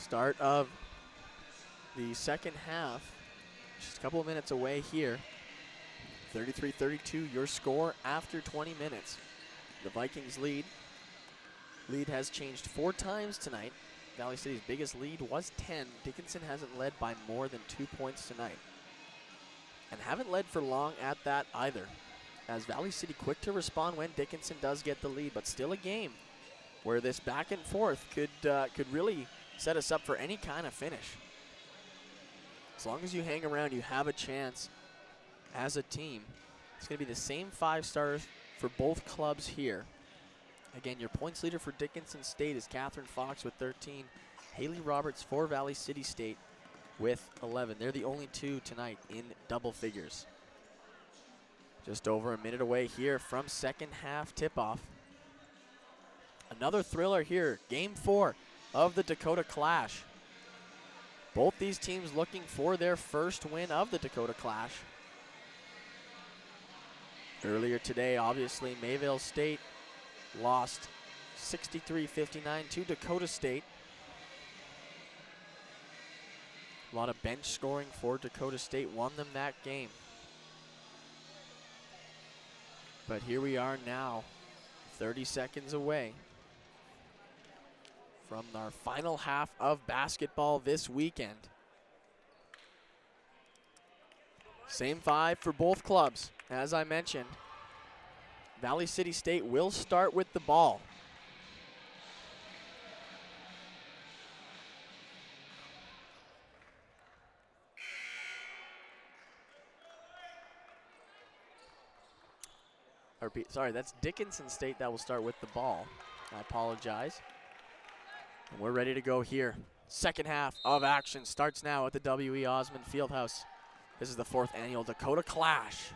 Start of the second half. Just a couple of minutes away here. 33-32, your score after 20 minutes. The Vikings lead. Lead has changed 4 times tonight. Valley City's biggest lead was 10. Dickinson hasn't led by more than 2 points tonight. And haven't led for long at that either. As Valley City quick to respond when Dickinson does get the lead, but still a game where this back and forth could really set us up for any kind of finish. As long as you hang around, you have a chance as a team. It's going to be the same 5 stars for both clubs here. Again, your points leader for Dickinson State is Catherine Fox with 13. Haley Roberts for Valley City State with 11. They're the only 2 tonight in double figures. Just over a minute away here from second half tip-off. Another thriller here, game 4 of the Dakota Clash. Both these teams looking for their first win of the Dakota Clash. Earlier today, obviously, Mayville State lost 63-59 to Dakota State. A lot of bench scoring for Dakota State, won them that game. But here we are now, 30 seconds away from our final half of basketball this weekend. Same 5 for both clubs. As I mentioned, Valley City State will start with the ball. Sorry, that's Dickinson State that will start with the ball. I apologize. And we're ready to go here. Second half of action starts now at the W.E. Osmond Fieldhouse. This is the 4th annual Dakota Clash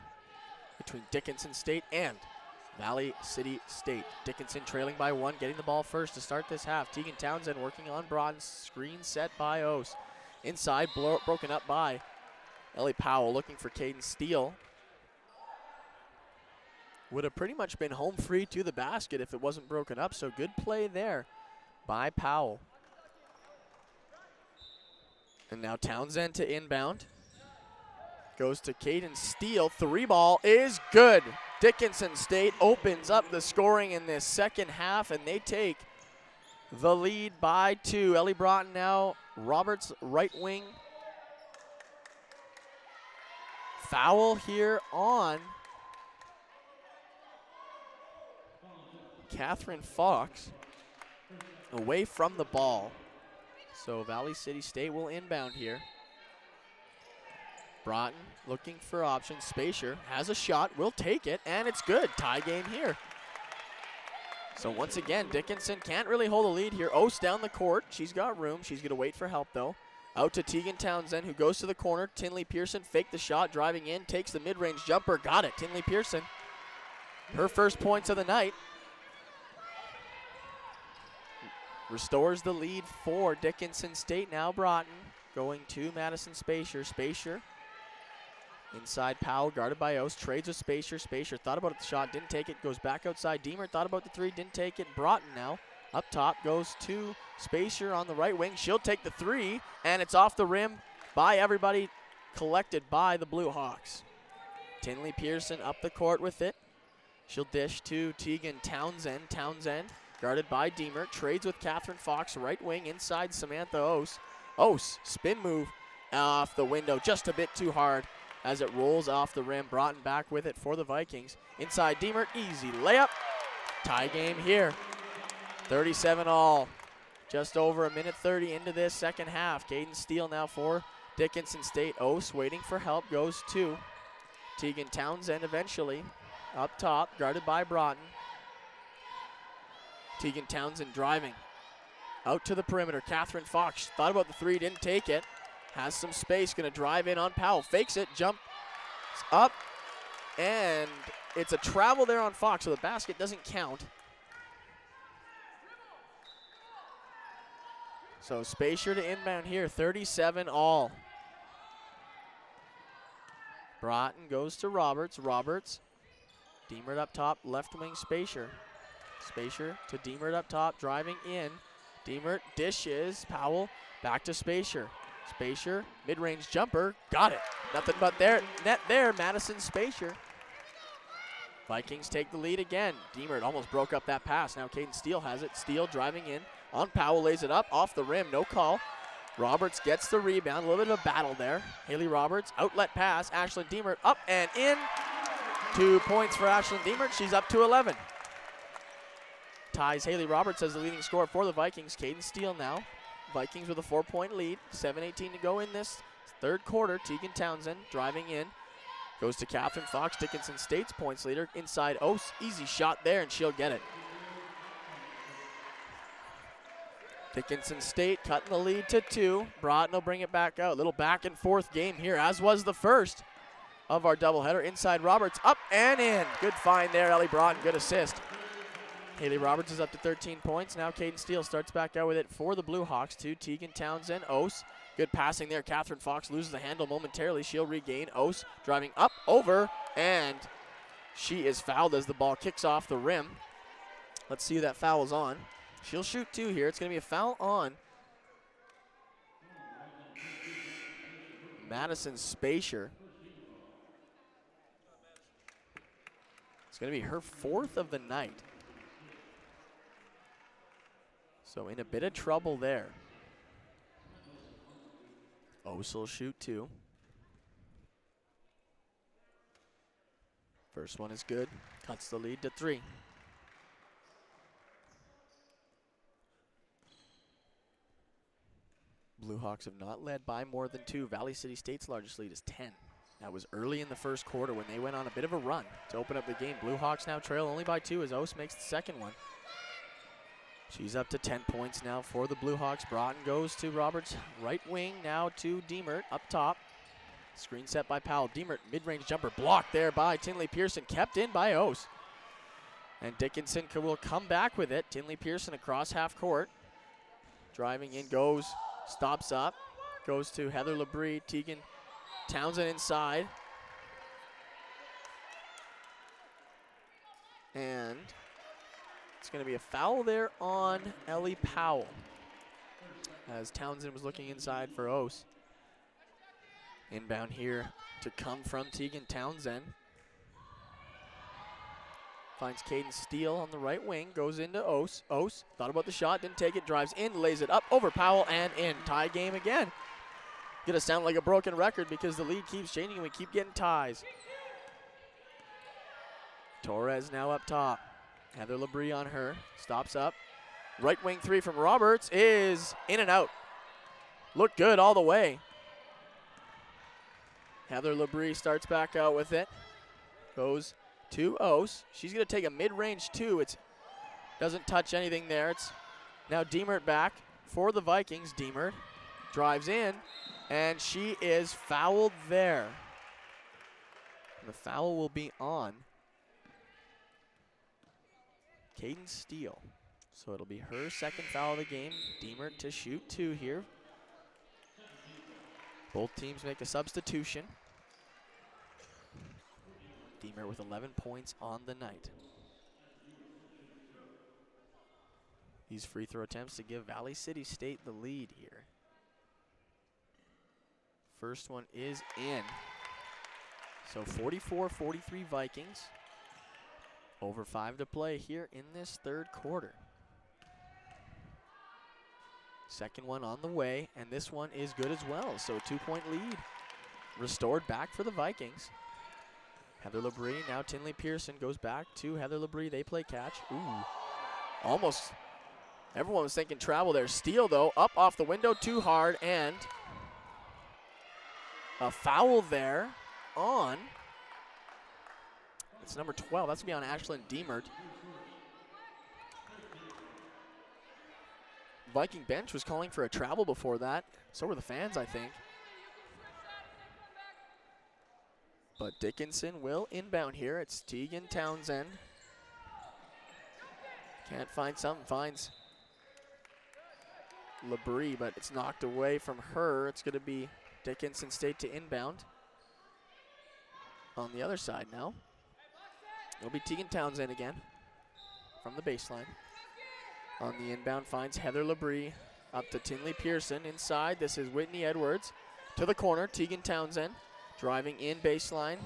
between Dickinson State and Valley City State. Dickinson trailing by 1, getting the ball first to start this half. Tegan Townsend working on Broughton. Screen set by Ose. Inside, broken up by Ellie Powell, looking for Caden Steele. Would have pretty much been home free to the basket if it wasn't broken up, so good play there by Powell. And now Townsend to inbound. Goes to Caden Steele. 3-ball is good. Dickinson State opens up the scoring in this second half, and they take the lead by 2. Ellie Broughton now, Roberts right wing. Foul here on Catherine Fox, away from the ball. So Valley City State will inbound here. Broughton looking for options. Spacer has a shot, will take it, and it's good. Tie game here. So once again, Dickinson can't really hold a lead here. Ose down the court. She's got room. She's going to wait for help, though. Out to Tegan Townsend, who goes to the corner. Tinley Pearson faked the shot, driving in, takes the mid-range jumper. Got it. Tinley Pearson, her first points of the night. Restores the lead for Dickinson State. Now Broughton going to Madison Spacer. Spacer inside Powell, guarded by Ose. Trades with Spacer. Spacer thought about the shot, didn't take it. Goes back outside. Deemer thought about the 3, didn't take it. Broughton now up top goes to Spacer on the right wing. She'll take the 3, and it's off the rim by everybody, collected by the Blue Hawks. Tinley Pearson up the court with it. She'll dish to Tegan Townsend. Townsend guarded by Deemer, trades with Catherine Fox, right wing inside Samantha Ose. Ose, spin move off the window, just a bit too hard as it rolls off the rim. Broughton back with it for the Vikings. Inside Deemer, easy layup. Tie game here. 37 all. Just over a minute 30 into this second half. Caden Steele now for Dickinson State. Ose waiting for help, goes to Tegan Townsend eventually. Up top, guarded by Broughton. Tegan Townsend driving out to the perimeter. Catherine Fox thought about the 3, didn't take it. Has some space, going to drive in on Powell. Fakes it, jumps up, and it's a travel there on Fox, so the basket doesn't count. So Spacer to inbound here, 37 all. Broughton goes to Roberts. Roberts, Deemer up top, left wing Spacer. Spacer to Deemer up top, driving in Diemert dishes. Powell back to Spacier. Spacier, mid-range jumper, got it. Nothing but net there, Madison Spacier. Vikings take the lead again. Diemert almost broke up that pass. Now Caden Steele has it. Steele driving in on Powell, lays it up, off the rim, no call. Roberts gets the rebound, a little bit of a battle there. Haley Roberts, outlet pass, Ashlyn Diemert up and in. 2 points for Ashlyn Diemert, she's up to 11. Ties Haley Roberts as the leading scorer for the Vikings. Caden Steele now. Vikings with a 4-point lead, 7:18 to go in this third quarter. Tegan Townsend driving in. Goes to Catherine Fox, Dickinson State's points leader. Inside Ose, easy shot there, and she'll get it. Dickinson State cutting the lead to 2. Broughton will bring it back out. Little back and forth game here, as was the first of our doubleheader. Inside Roberts, up and in. Good find there, Ellie Broughton, good assist. Haley Roberts is up to 13 points. Now Caden Steele starts back out with it for the Blue Hawks to Tegan Townsend. Ose, good passing there. Catherine Fox loses the handle momentarily. She'll regain. Ose driving up, over, and she is fouled as the ball kicks off the rim. Let's see who that foul is on. She'll shoot 2 here. It's going to be a foul on Madison Spacier. It's going to be her 4th of the night. So in a bit of trouble there. Ose will shoot 2. First one is good. Cuts the lead to 3. Blue Hawks have not led by more than 2. Valley City State's largest lead is 10. That was early in the first quarter when they went on a bit of a run to open up the game. Blue Hawks now trail only by 2 as Ose makes the second one. She's up to 10 points now for the Blue Hawks. Broughton goes to Roberts, right wing, now to Diemert up top. Screen set by Powell. Diemert, mid-range jumper, blocked there by Tinley Pearson, kept in by Ose. And Dickinson will come back with it. Tinley Pearson across half court. Driving in, goes, stops up, goes to Heather Labrie. Tegan Townsend inside. And it's going to be a foul there on Ellie Powell as Townsend was looking inside for Ose. Inbound here to come from Tegan Townsend. Finds Caden Steele on the right wing, goes into Ose. Ose thought about the shot, didn't take it, drives in, lays it up over Powell and in. Tie game again. Gonna sound like a broken record because the lead keeps changing and we keep getting ties. Torres now up top. Heather Labrie on her, stops up. Right wing 3 from Roberts is in and out. Looked good all the way. Heather Labrie starts back out with it. Goes to Ose. She's gonna take a mid-range 2. It doesn't touch anything there. It's now Diemert back for the Vikings. Diemert drives in, and she is fouled there. The foul will be on Caden Steele. So it'll be her second foul of the game. Diemert to shoot 2 here. Both teams make a substitution. Diemert with 11 points on the night. These free throw attempts to give Valley City State the lead here. First one is in. So 44-43 Vikings. Over 5 to play here in this third quarter. Second one on the way, and this one is good as well. So a 2-point lead restored back for the Vikings. Heather Labrie, now Tinley Pearson goes back to Heather Labrie. They play catch. Ooh, almost everyone was thinking travel there. Steele, though, up off the window, too hard, and a foul there on, it's number 12. That's going to be on Ashlyn Diemert. Viking bench was calling for a travel before that. So were the fans, I think. But Dickinson will inbound here. It's Tegan Townsend. Can't find something, finds Labrie, but it's knocked away from her. It's going to be Dickinson State to inbound. On the other side now, it'll be Tegan Townsend again from the baseline. On the inbound finds Heather Labrie up to Tinley Pearson. Inside, this is Whitney Edwards. To the corner, Tegan Townsend. Driving in baseline.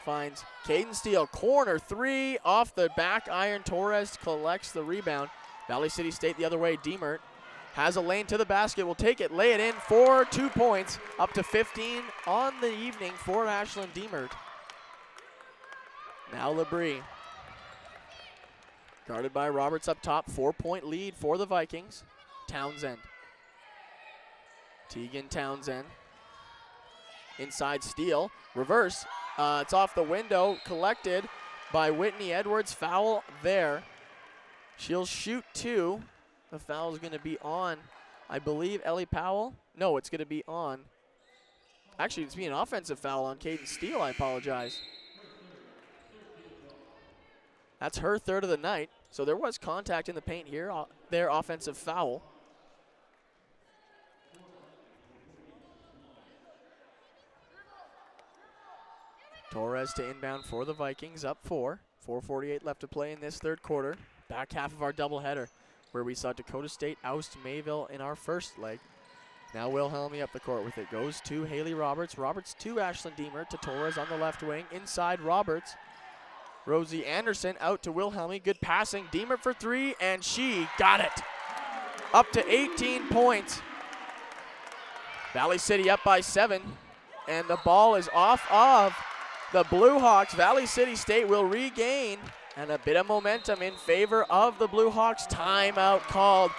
Finds Caden Steele. Corner three off the back iron. Torres collects the rebound. Valley City State the other way. Diemert has a lane to the basket. Will take it, lay it in for 2 points. Up to 15 on the evening for Ashlyn Diemert. Now Labrie. Guarded by Roberts up top. 4-point lead for the Vikings. Townsend. Tegan Townsend. Inside Steele. Reverse. It's off the window. Collected by Whitney Edwards. Foul there. She'll shoot 2. The foul is going to be on, I believe, Ellie Powell. No, it's going to be on. Actually, it's being an offensive foul on Caden Steele. I apologize. That's her third of the night. So there was contact in the paint here. Their offensive foul. Torres to inbound for the Vikings, up 4. 4:48 left to play in this third quarter. Back half of our doubleheader, where we saw Dakota State oust Mayville in our first leg. Now Wilhelmy up the court with it. Goes to Haley Roberts. Roberts to Ashlyn Diemert, to Torres on the left wing. Inside Roberts. Rosie Anderson out to Wilhelmy. Good passing. Diemert for 3, and she got it. Up to 18 points. Valley City up by 7, and the ball is off of the Blue Hawks. Valley City State will regain, and a bit of momentum in favor of the Blue Hawks. Timeout called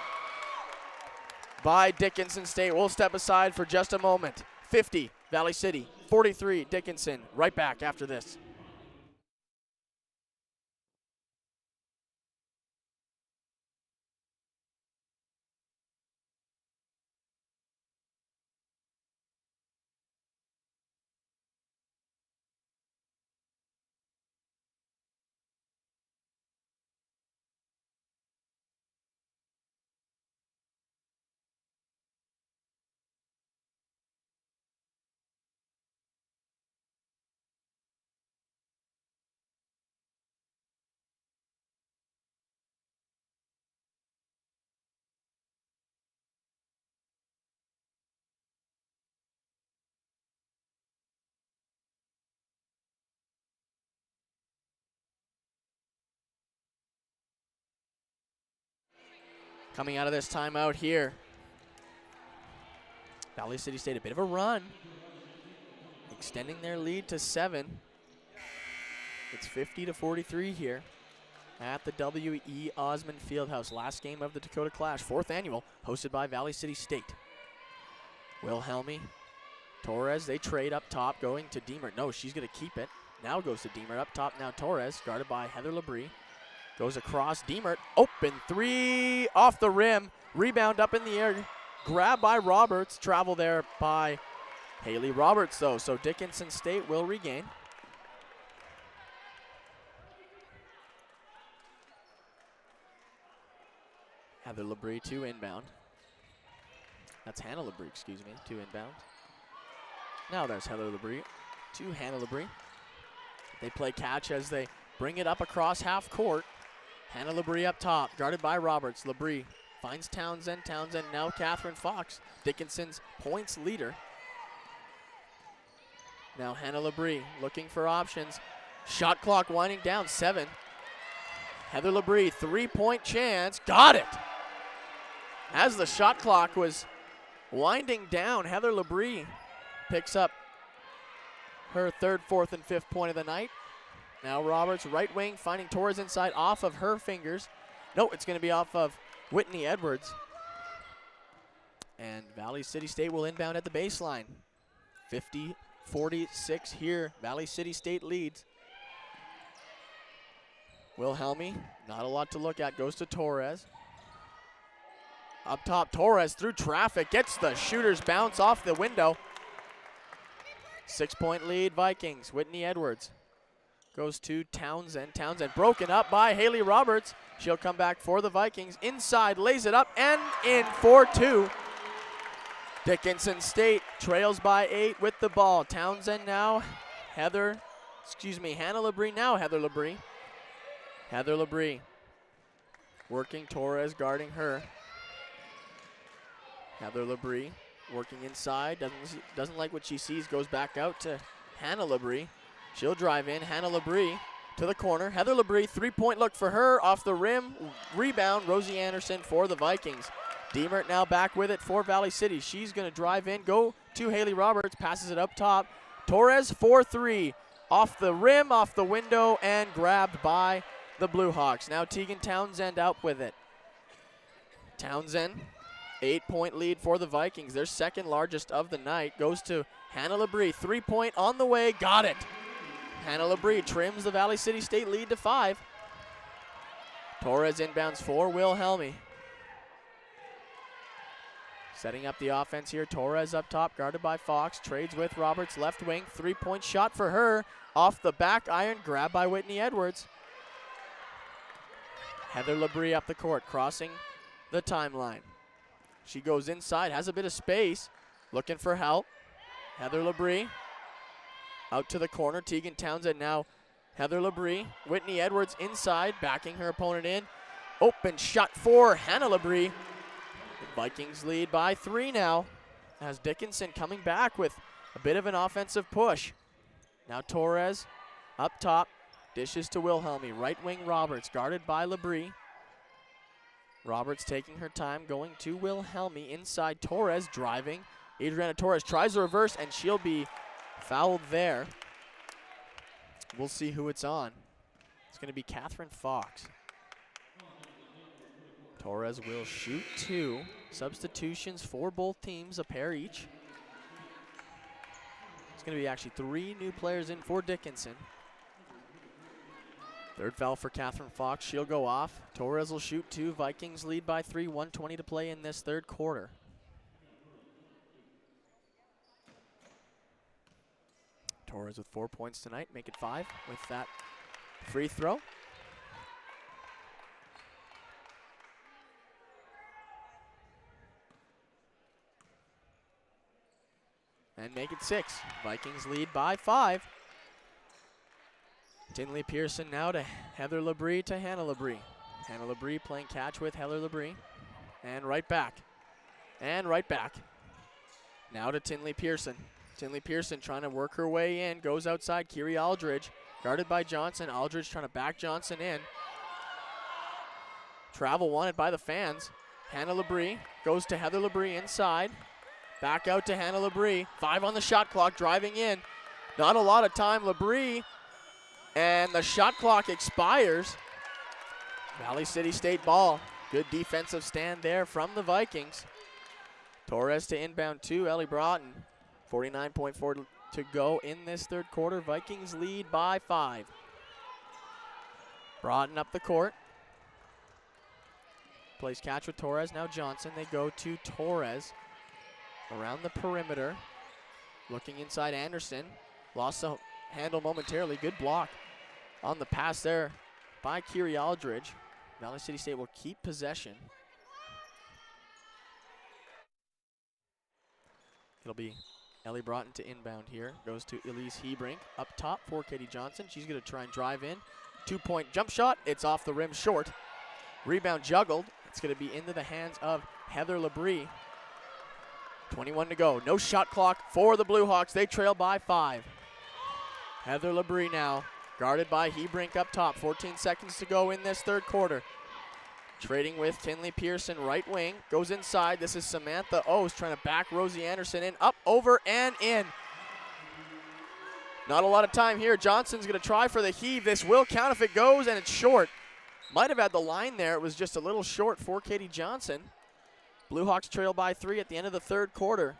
by Dickinson State. We'll step aside for just a moment. 50, Valley City. 43, Dickinson. Right back after this. Coming out of this timeout here, Valley City State a bit of a run, extending their lead to 7. It's 50-43 here at the W.E. Osmond Fieldhouse. Last game of the Dakota Clash, 4th annual, hosted by Valley City State. Wilhelmy, Torres, they trade up top, going to Diemert. No, she's going to keep it. Now goes to Diemert up top. Now Torres, guarded by Heather Labrie. Goes across, Diemert, open 3, off the rim, rebound up in the air, grab by Roberts, travel there by Haley Roberts though, so Dickinson State will regain. Heather Labrie to inbound. That's Hannah Labrie, excuse me, to inbound. Now there's Heather Labrie to Hannah Labrie. They play catch as they bring it up across half court. Hannah Labrie up top, guarded by Roberts. Labrie finds Townsend. Townsend now Catherine Fox, Dickinson's points leader. Now Hannah Labrie looking for options. Shot clock winding down, 7. Heather Labrie, 3-point chance, got it! As the shot clock was winding down, Heather Labrie picks up her 3rd, 4th, and 5th point of the night. Now Roberts, right wing, finding Torres inside, off of her fingers. No, it's going to be off of Whitney Edwards. And Valley City State will inbound at the baseline. 50-46 here. Valley City State leads. Wilhelmy, not a lot to look at, goes to Torres. Up top, Torres through traffic, gets the shooter's bounce off the window. 6-point lead, Vikings. Whitney Edwards goes to Townsend. Townsend broken up by Haley Roberts. She'll come back for the Vikings. Inside, lays it up, and in for 2. Dickinson State trails by 8 with the ball. Townsend now, Hannah Labrie, now Heather Labrie. Heather Labrie working Torres, guarding her. Heather Labrie working inside, doesn't like what she sees, goes back out to Hannah Labrie. She'll drive in, Hannah Labrie to the corner. Heather Labrie, three-point look for her, off the rim, rebound, Rosie Anderson for the Vikings. Diemert now back with it for Valley City. She's gonna drive in, go to Haley Roberts, passes it up top. Torres, 4-3, off the rim, off the window, and grabbed by the Blue Hawks. Now Tegan Townsend out with it. Townsend, 8-point lead for the Vikings. Their second largest of the night goes to Hannah Labrie. 3-point on the way, got it. Hannah Labrie trims the Valley City State lead to 5. Torres inbounds for Wilhelmy. Setting up the offense here, Torres up top, guarded by Fox, trades with Roberts, left wing, 3-point shot for her, off the back iron, grabbed by Whitney Edwards. Heather Labrie up the court, crossing the timeline. She goes inside, has a bit of space, looking for help. Heather Labrie out to the corner. Tegan Townsend now. Heather Labrie, Whitney Edwards inside, backing her opponent in. Open shot for Hannah Labrie. The Vikings lead by 3 now, as Dickinson coming back with a bit of an offensive push. Now Torres up top, dishes to Wilhelmy. Right wing Roberts, guarded by Labrie. Roberts taking her time, going to Wilhelmy inside. Torres driving. Adriana Torres tries the reverse, and she'll be fouled there. We'll see who it's on. It's going to be Catherine Fox. Torres will shoot 2. Substitutions for both teams, a pair each. It's going to be actually 3 new players in for Dickinson. Third foul for Catherine Fox. She'll go off. Torres will shoot 2. Vikings lead by 3. 1:20 to play in this third quarter. Torres with 4 points tonight. Make it 5 with that free throw. And make it 6. Vikings lead by 5. Tinley Pearson now to Heather Labrie to Hannah Labrie. Hannah Labrie playing catch with Heather Labrie. And right back. And right back. Now to Tinley Pearson. Tinley Pearson trying to work her way in. Goes outside. Kiri Aldridge guarded by Johnson. Aldridge trying to back Johnson in. Travel wanted by the fans. Hannah Labrie goes to Heather Labrie inside. Back out to Hannah Labrie. 5 on the shot clock, driving in. Not a lot of time. Labrie. And the shot clock expires. Valley City State ball. Good defensive stand there from the Vikings. Torres to inbound 2, Ellie Broughton. 49.4 to go in this third quarter. Vikings lead by 5. Broughton up the court. Plays catch with Torres, now Johnson. They go to Torres around the perimeter. Looking inside Anderson. Lost the handle momentarily. Good block on the pass there by Kiri Aldridge. Valley City State will keep possession. It'll be Ellie Broughton to inbound here. Goes to Elise Hebrink up top for Katie Johnson. She's going to try and drive in. 2-point jump shot. It's off the rim short. Rebound juggled. It's going to be into the hands of Heather Labrie. 21 to go. No shot clock for the Blue Hawks. They trail by 5. Heather Labrie now, guarded by Hebrink up top. 14 seconds to go in this third quarter. Trading with Tinley Pearson, right wing. Goes inside. This is Samantha O's trying to back Rosie Anderson in. Up, over, and in. Not a lot of time here. Johnson's going to try for the heave. This will count if it goes, and it's short. Might have had the line there. It was just a little short for Katie Johnson. Blue Hawks trail by 3 at the end of the third quarter.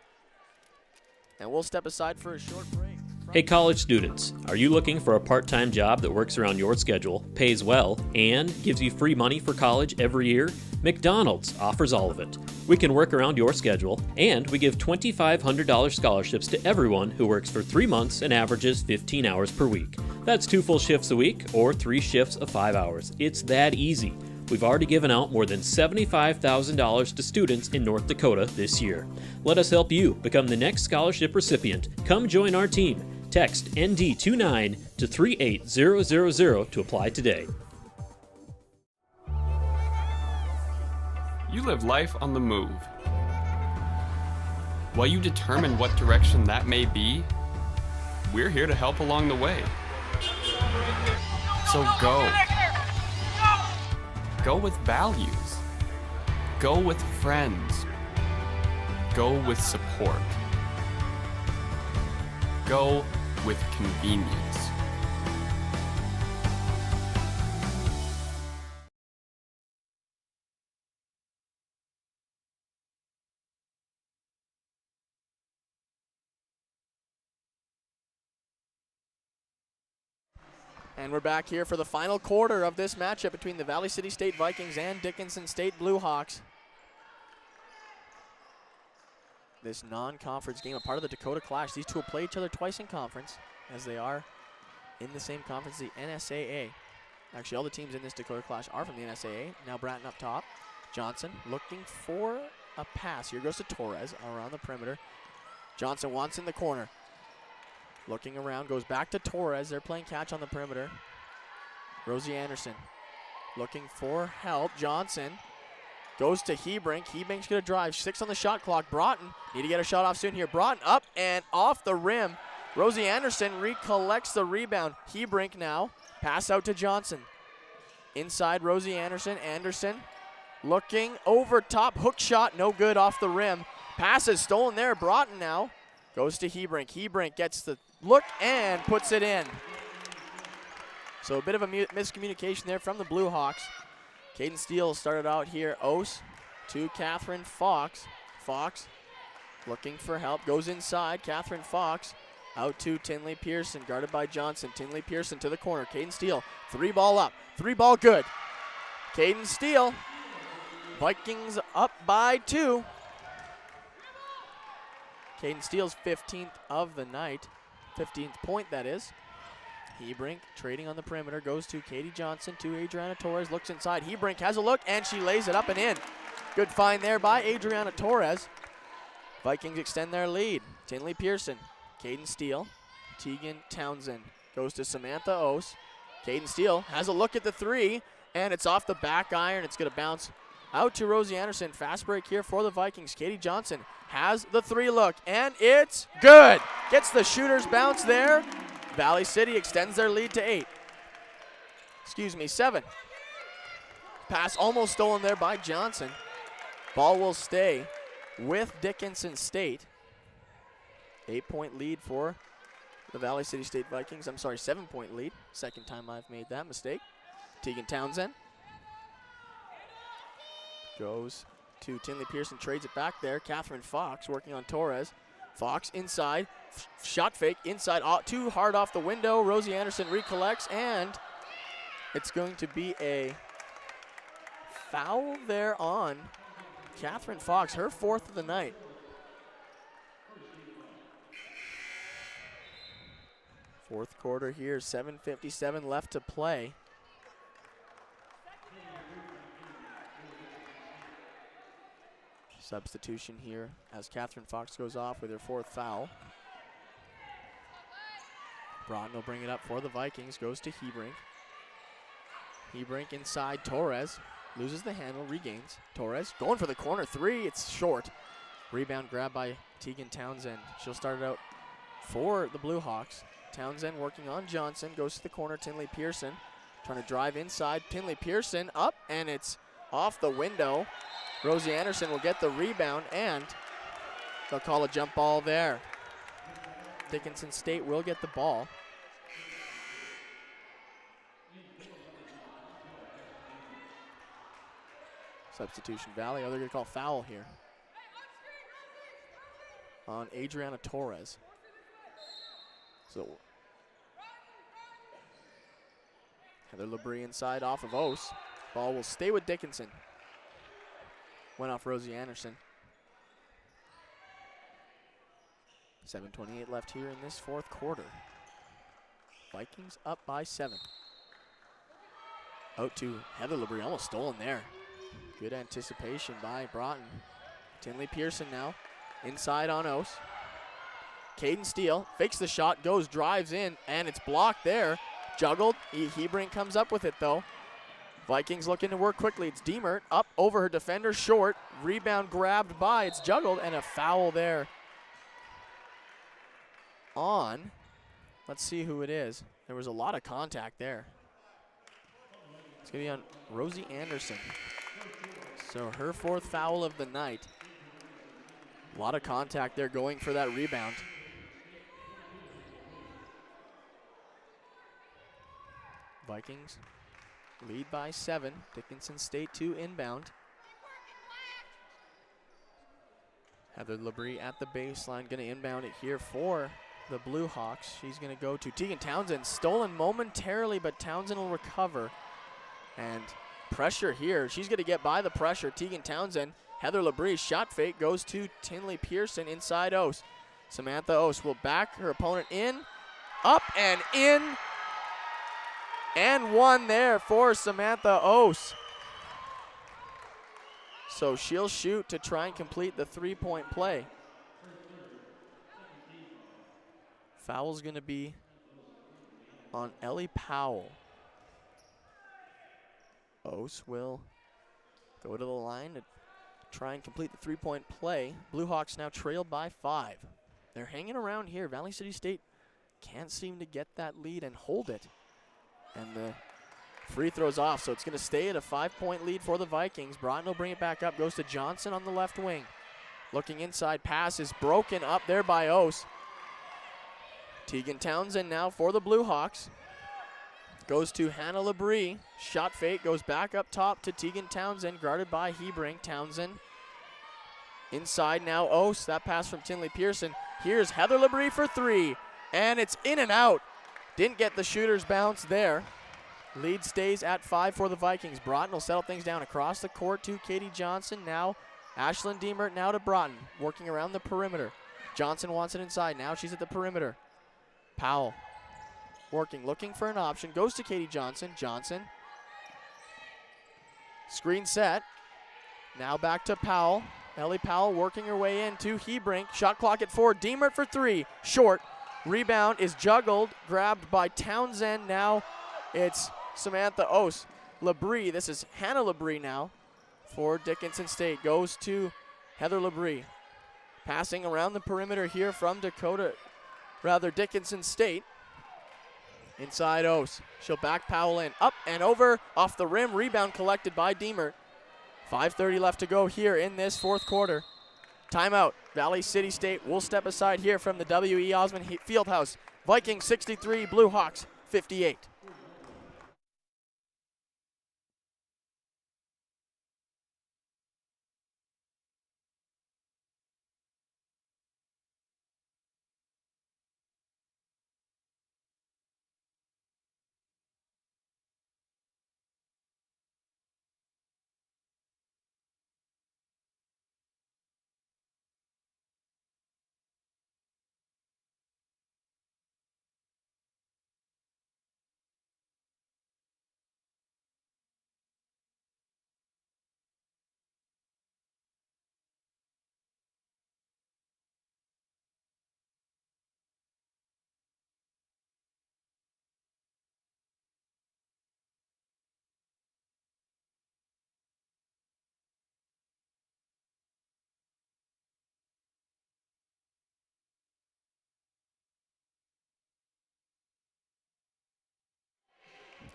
And we'll step aside for a short break. Hey college students, are you looking for a part-time job that works around your schedule, pays well, and gives you free money for college every year? McDonald's offers all of it. We can work around your schedule, and we give $2,500 scholarships to everyone who works for 3 months and averages 15 hours per week. That's 2 full shifts a week or 3 shifts of 5 hours. It's that easy. We've already given out more than $75,000 to students in North Dakota this year. Let us help you become the next scholarship recipient. Come join our team. Text ND29 to 38000 to apply today. You live life on the move. While you determine what direction that may be, we're here to help along the way. So go. Go with values. Go with friends. Go with support. Go with convenience. And we're back here for the final quarter of this matchup between the Valley City State Vikings and Dickinson State Blue Hawks. This non-conference game, a part of the Dakota Clash. These two will play each other twice in conference, as they are in the same conference, the NSAA. Actually, all the teams in this Dakota Clash are from the NSAA. Now Bratton up top. Johnson looking for a pass. Here goes to Torres around the perimeter. Johnson wants in the corner. Looking around, goes back to Torres. They're playing catch on the perimeter. Rosie Anderson looking for help. Johnson goes to Hebrink. Hebrink's going to drive. 6 on the shot clock. Broughton need to get a shot off soon here. Broughton up and off the rim. Rosie Anderson recollects the rebound. Hebrink now. Pass out to Johnson. Inside Rosie Anderson. Anderson looking over top. Hook shot. No good off the rim. Pass is stolen there. Broughton now goes to Hebrink. Hebrink gets the look and puts it in. So a bit of a miscommunication there from the Blue Hawks. Caden Steele started out here. Ose to Catherine Fox. Fox looking for help. Goes inside. Catherine Fox out to Tinley Pearson. Guarded by Johnson. Tinley Pearson to the corner. Caden Steele. 3 ball up. 3 ball good. Caden Steele. Vikings up by 2. Caden Steele's 15th of the night. 15th point, that is. Hebrink trading on the perimeter. Goes to Katie Johnson to Adriana Torres. Looks inside. Hebrink has a look, and she lays it up and in. Good find there by Adriana Torres. Vikings extend their lead. Tinley Pearson. Caden Steele. Tegan Townsend. Goes to Samantha Ose. Caden Steele has a look at the 3, and it's off the back iron. It's going to bounce out to Rosie Anderson. Fast break here for the Vikings. Katie Johnson has the 3 look, and it's good. Gets the shooter's bounce there. Valley City extends their lead to 8. 7. Pass almost stolen there by Johnson. Ball will stay with Dickinson State. 8-point lead for the Valley City State Vikings. 7-point lead. Second time I've made that mistake. Tegan Townsend goes to Tinley Pearson, trades it back there. Catherine Fox working on Torres. Fox inside, shot fake inside, too hard off the window. Rosie Anderson recollects, and it's going to be a foul there on Catherine Fox, her 4th of the night. Fourth quarter here, 7:57 left to play. Substitution here as Catherine Fox goes off with her 4th foul. Broughton will bring it up for the Vikings, goes to Hebrink. Hebrink inside, Torres loses the handle, regains. Torres going for the corner 3, it's short. Rebound grab by Tegan Townsend. She'll start it out for the Blue Hawks. Townsend working on Johnson, goes to the corner, Tinley Pearson trying to drive inside. Tinley Pearson up, and it's off the window. Rosie Anderson will get the rebound, and they'll call a jump ball there. Dickinson State will get the ball. Substitution Valley. Oh, they're going to call foul here on Adriana Torres. So Heather Labrie inside off of Ose. Ball will stay with Dickinson. Went off Rosie Anderson. 7:28 left here in this 4th quarter. Vikings up by 7. Out to Heather Labrie, almost stolen there. Good anticipation by Broughton. Tinley Pearson now, inside on Ose. Caden Steele fakes the shot, goes, drives in, and it's blocked there. Juggled, Hebrink comes up with it though. Vikings looking to work quickly. It's Diemert up over her defender, short. Rebound grabbed by, it's juggled, and a foul there on, let's see who it is. There was a lot of contact there. It's going to be on Rosie Anderson. So her 4th foul of the night. A lot of contact there going for that rebound. Vikings lead by 7. Dickinson State 2 inbound. Heather Labrie at the baseline, going to inbound it here for the Blue Hawks. She's going to go to Tegan Townsend. Stolen momentarily, but Townsend will recover. And pressure here. She's going to get by the pressure. Tegan Townsend. Heather Labrie shot fake goes to Tinley Pearson inside Ose. Samantha Ose will back her opponent in, up and in. And one there for Samantha Ose. So she'll shoot to try and complete the 3-point play. Foul's going to be on Ellie Powell. Ose will go to the line to try and complete the 3-point play. Blue Hawks now trailed by 5. They're hanging around here. Valley City State can't seem to get that lead and hold it. And the free throw's off, so it's going to stay at a 5-point lead for the Vikings. Broughton will bring it back up, goes to Johnson on the left wing. Looking inside, pass is broken up there by Ose. Tegan Townsend now for the Blue Hawks. Goes to Hannah Labrie. Shot fake goes back up top to Tegan Townsend, guarded by Hebring. Townsend inside now Ose. That pass from Tinley Pearson. Here's Heather Labrie for 3, and it's in and out. Didn't get the shooter's bounce there. Lead stays at 5 for the Vikings. Broughton will settle things down across the court to Katie Johnson. Now Ashlyn Diemert now to Broughton, working around the perimeter. Johnson wants it inside. Now she's at the perimeter. Powell working, looking for an option. Goes to Katie Johnson. Johnson. Screen set. Now back to Powell. Ellie Powell working her way into Hebring. Shot clock at 4. Diemert for 3. Short. Rebound is juggled, grabbed by Townsend. Now it's Samantha Ose. Labrie, this is Hannah Labrie now for Dickinson State. Goes to Heather Labrie. Passing around the perimeter here from Dickinson State. Inside Ose. She'll back Powell in. Up and over, off the rim. Rebound collected by Diemert. 5:30 left to go here in this 4th quarter. Timeout. Valley City State will step aside here from the W.E. Osmond Fieldhouse. Vikings 63, Blue Hawks 58.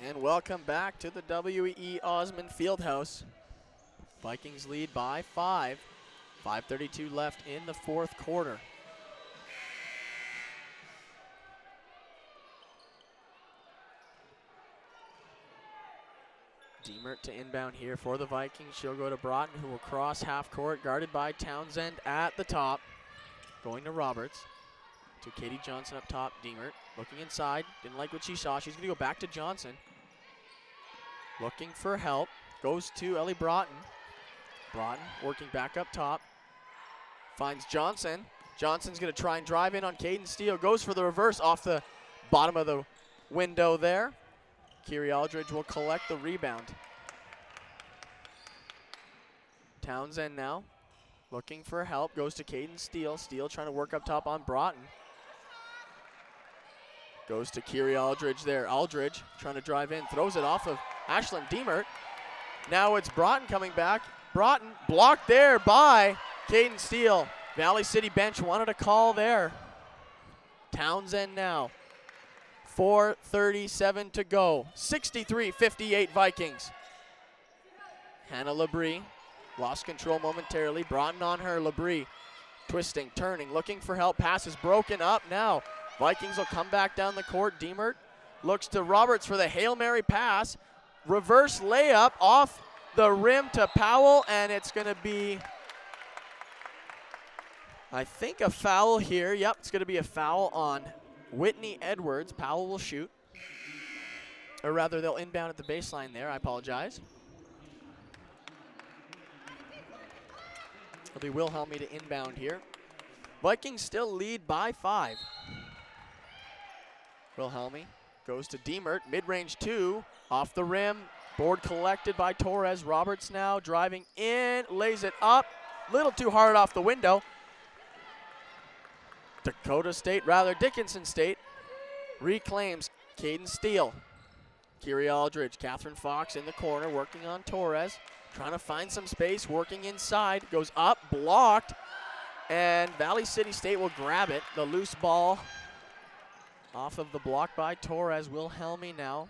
And welcome back to the W.E. Osmond Fieldhouse. Vikings lead by 5. 5:32 left in the 4th quarter. Diemert to inbound here for the Vikings. She'll go to Broughton, who will cross half court, guarded by Townsend at the top. Going to Roberts. To Katie Johnson up top. Diemert looking inside. Didn't like what she saw. She's going to go back to Johnson. Looking for help. Goes to Ellie Broughton. Broughton working back up top. Finds Johnson. Johnson's going to try and drive in on Caden Steele. Goes for the reverse off the bottom of the window there. Kiri Aldridge will collect the rebound. Townsend now looking for help. Goes to Caden Steele. Steele trying to work up top on Broughton. Goes to Kiri Aldridge there. Aldridge trying to drive in. Throws it off of Ashlyn Diemert. Now it's Broughton coming back. Broughton blocked there by Caden Steele. Valley City bench wanted a call there. Townsend now. 4:37 to go. 63-58 Vikings. Hannah Labrie lost control momentarily. Broughton on her. Labrie twisting, turning, looking for help. Pass is broken up now. Vikings will come back down the court. Diemert looks to Roberts for the Hail Mary pass. Reverse layup off the rim to Powell, and it's going to be, I think, a foul here. Yep, it's going to be a foul on Whitney Edwards. Powell will shoot. Or rather, they'll inbound at the baseline there. I apologize. It'll be Wilhelmy to inbound here. Vikings still lead by 5. Wilhelmy goes to Diemert. Mid-range 2. Off the rim. Board collected by Torres. Roberts now driving in. Lays it up. Little too hard off the window. Dickinson State reclaims Caden Steele. Kiri Aldridge, Catherine Fox in the corner working on Torres. Trying to find some space, working inside. Goes up, blocked, and Valley City State will grab it. The loose ball off of the block by Torres. Wilhelmy now.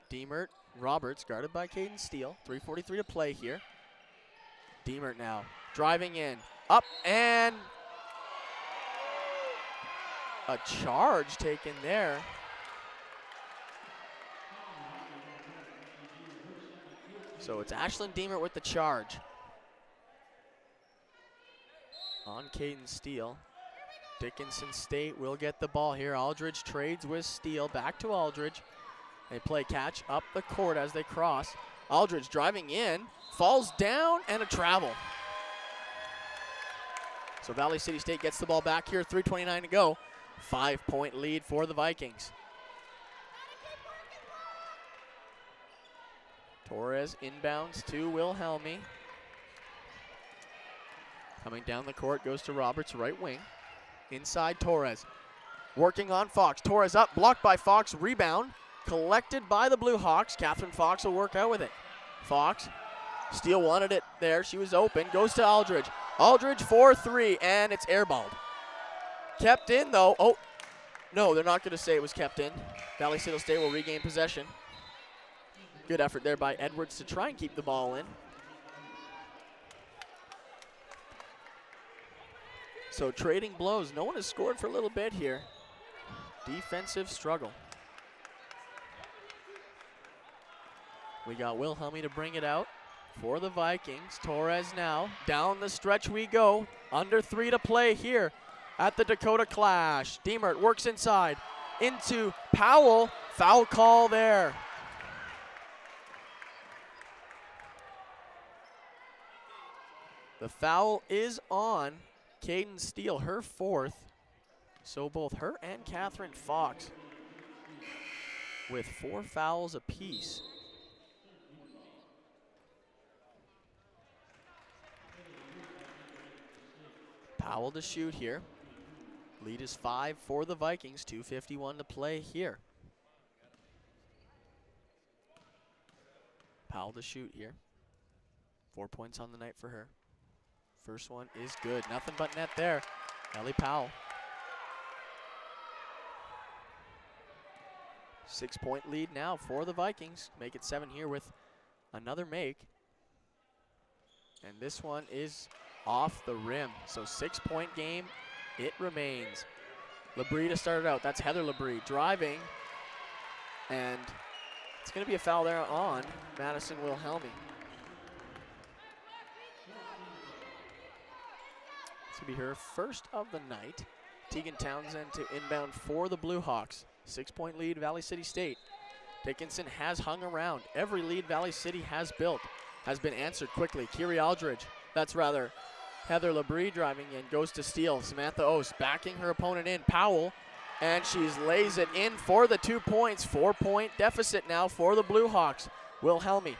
Diemert, Roberts guarded by Caden Steele. 3:43 to play here. Diemert now driving in. Up and a charge taken there. So it's Ashlyn Diemert with the charge on Caden Steele. Dickinson State will get the ball here. Aldridge trades with Steele. Back to Aldridge. They play catch up the court as they cross. Aldridge driving in, falls down, and a travel. So Valley City State gets the ball back here. 3:29 to go. 5-point lead for the Vikings. Torres inbounds to Wilhelmy. Coming down the court, goes to Roberts, right wing. Inside Torres, working on Fox. Torres up, blocked by Fox, rebound. Collected by the Blue Hawks. Catherine Fox will work out with it. Fox, Steele wanted it there. She was open, goes to Aldridge. Aldridge 4-3, and it's airballed. Kept in though. Oh, no, they're not going to say it was kept in. Valley City State will regain possession. Good effort there by Edwards to try and keep the ball in. So trading blows. No one has scored for a little bit here. Defensive struggle. We got Wilhelmy to bring it out for the Vikings. Torres now. Down the stretch we go. Under 3 to play here at the Dakota Clash. Diemert works inside. Into Powell. Foul call there. The foul is on Caden Steele, her 4th. So both her and Catherine Fox with 4 fouls apiece. Powell to shoot here. Lead is 5 for the Vikings, 2:51 to play here. Powell to shoot here. 4 points on the night for her. First one is good. Nothing but net there. Ellie Powell. 6-point lead now for the Vikings. Make it 7 here with another make. And this one is off the rim. So 6-point game, it remains. Labrie to start it out. That's Heather Labrie driving. And it's going to be a foul there on Madison Wilhelmy. It's going to be her first of the night. Tegan Townsend to inbound for the Blue Hawks. 6-point lead, Valley City State. Dickinson has hung around. Every lead Valley City has built has been answered quickly. Kiri Aldridge, that's rather Heather Labrie driving in, goes to Steele. Samantha Ost backing her opponent in. Powell, and she lays it in for the 2 points. 4-point deficit now for the Blue Hawks. Wilhelmy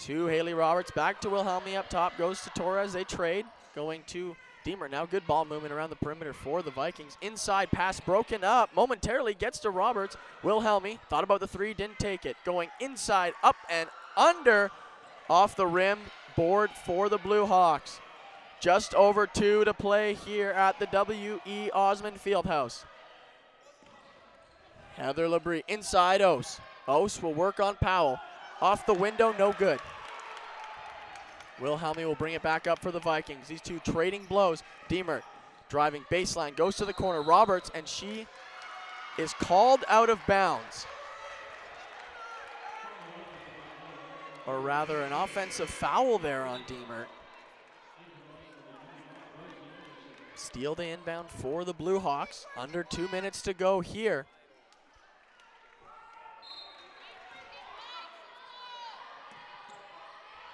to Haley Roberts, back to Wilhelmy up top, goes to Torres. They trade, going to Deemer now good ball movement around the perimeter for the Vikings. Inside pass broken up. Momentarily gets to Roberts. Wilhelmy thought about the three, didn't take it. Going inside, up and under. Off the rim, board for the Blue Hawks. Just over 2 to play here at the W.E. Osmond Fieldhouse. Heather Labrie inside Ose. Ose will work on Powell. Off the window, no good. Wilhelmy will bring it back up for the Vikings. These two trading blows. Deemer driving baseline, goes to the corner. Roberts, and she is called out of bounds. Or rather, an offensive foul there on Deemer. Steal the inbound for the Blue Hawks. Under 2 minutes to go here.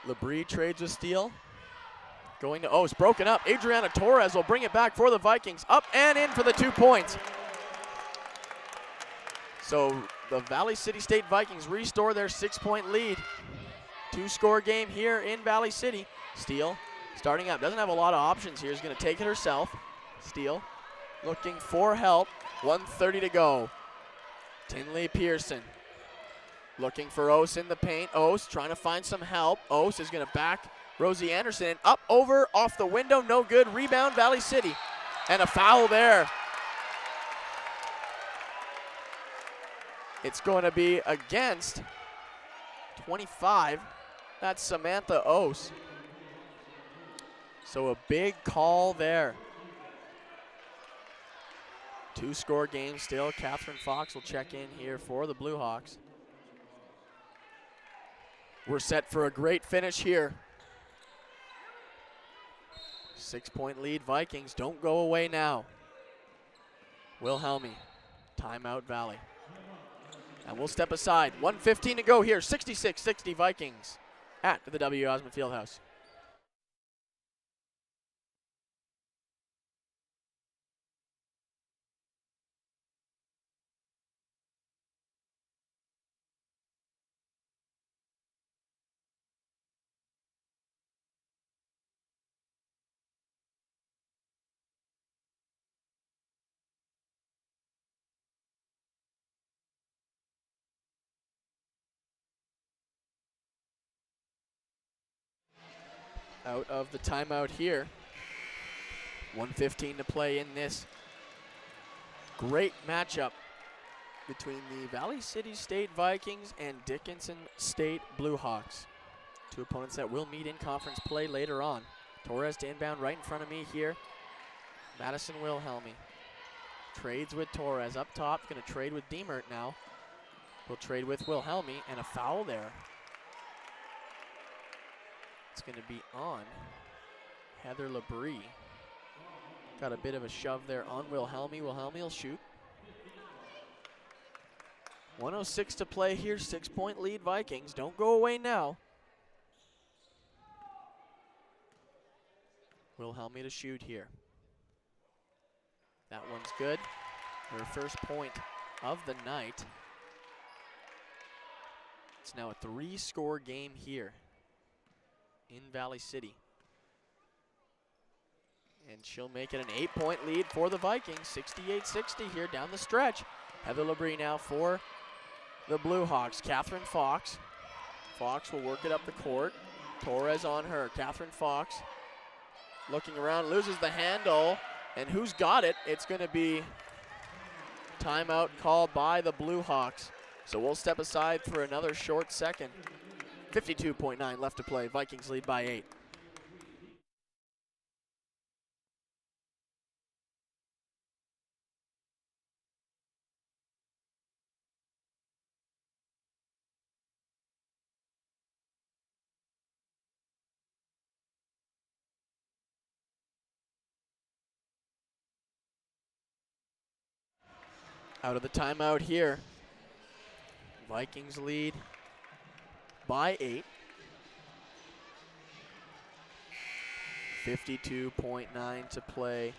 Labrie trades with Steele. Going to Ose, broken up. Adriana Torres will bring it back for the Vikings. Up and in for the 2 points. So the Valley City State Vikings restore their 6-point lead. 2-score game here in Valley City. Steele starting up, doesn't have a lot of options here. He's gonna take it herself. Steele looking for help. 1:30 to go. Tinley Pearson looking for Ose in the paint. Ose trying to find some help. Ose is gonna back Rosie Anderson and up over, off the window, no good. Rebound Valley City. And a foul there. It's going to be against 25. That's Samantha Ose. So a big call there. 2-score game still. Catherine Fox will check in here for the Blue Hawks. We're set for a great finish here. 6-point lead Vikings. Don't go away now. Wilhelmy, timeout Valley. And we'll step aside. 1:15 to go here. 66-60 Vikings at the W. Osmond Fieldhouse. Out of the timeout here. 1:15 to play in this great matchup between the Valley City State Vikings and Dickinson State Blue Hawks. Two opponents that will meet in conference play later on. Torres to inbound right in front of me here. Madison Wilhelmy trades with Torres up top. Going to trade with Deemert now. We'll trade with Wilhelmy, and a foul there. It's going to be on Heather Labrie. Got a bit of a shove there on Wilhelmy. Wilhelmy will shoot. 1:06 to play here. 6-point lead Vikings. Don't go away now. Wilhelmy to shoot here. That one's good. Her first point of the night. It's now a 3-score game here in Valley City. And she'll make it an 8-point lead for the Vikings. 68-60 here down the stretch. Heather Labrie now for the Blue Hawks. Catherine Fox. Fox will work it up the court. Torres on her. Catherine Fox looking around, loses the handle. And who's got it? It's going to be timeout called by the Blue Hawks. So we'll step aside for another short second. 52.9 left to play. Vikings lead by 8. Out of the timeout here. Vikings lead by 8. 52.9 to play.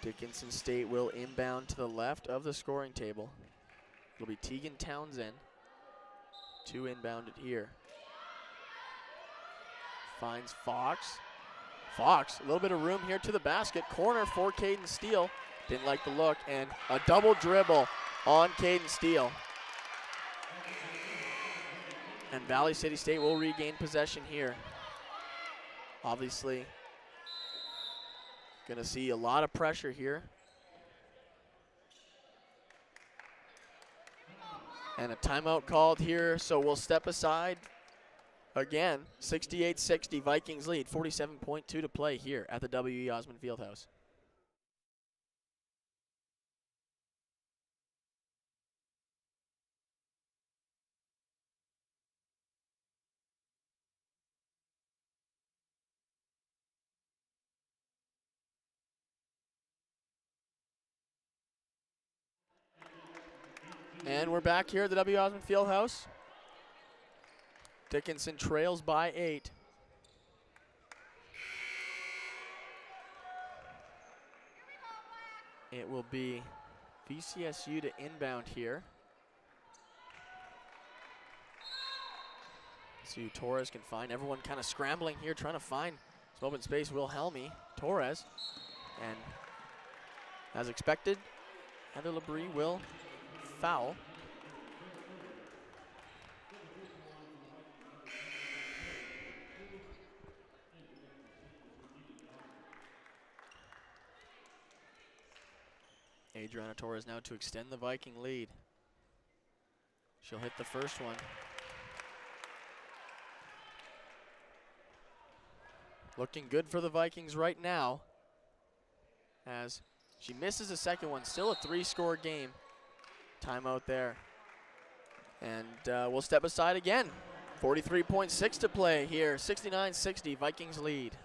Dickinson State will inbound to the left of the scoring table. It'll be Tegan Townsend to inbound it here. Finds Fox. Fox, a little bit of room here to the basket. Corner for Caden Steele. Didn't like the look, and a double dribble on Caden Steele. And Valley City State will regain possession here. Obviously, gonna see a lot of pressure here. And a timeout called here, so we'll step aside. Again, 68-60, Vikings lead, 47.2 to play here at the W.E. Osmond Fieldhouse. And we're back here at the W. Osmond Fieldhouse. Dickinson trails by 8. It will be VCSU to inbound here. See who Torres can find. Everyone kind of scrambling here, trying to find some open space. Wilhelmi, Torres, and as expected, Heather Labrie will foul. Adriana Torres now to extend the Viking lead. She'll hit the first one. Looking good for the Vikings right now, as she misses the second one. Still a 3-score game. Timeout there. And we'll step aside again. 43.6 to play here. 69-60, Vikings lead.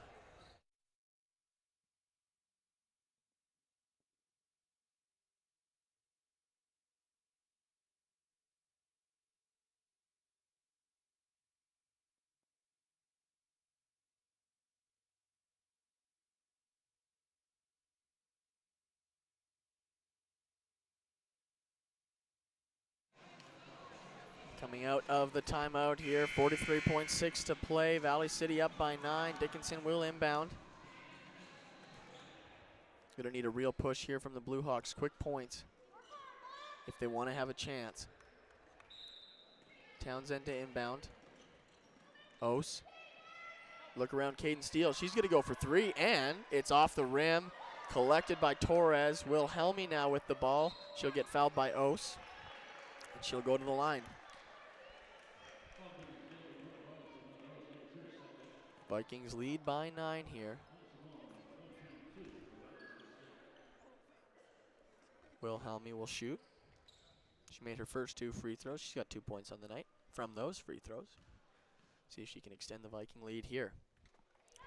Coming out of the timeout here, 43.6 to play. Valley City up by 9. Dickinson will inbound. Gonna need a real push here from the Blue Hawks. Quick points if they want to have a chance. Townsend to inbound. Ose. Look around Caden Steele. She's gonna go for 3, and it's off the rim. Collected by Torres. Wilhelmi now with the ball. She'll get fouled by Ose, and she'll go to the line. Vikings lead by 9 here. Wilhelmi will shoot. She made her first 2 free throws. She's got 2 points on the night from those free throws. See if she can extend the Viking lead here.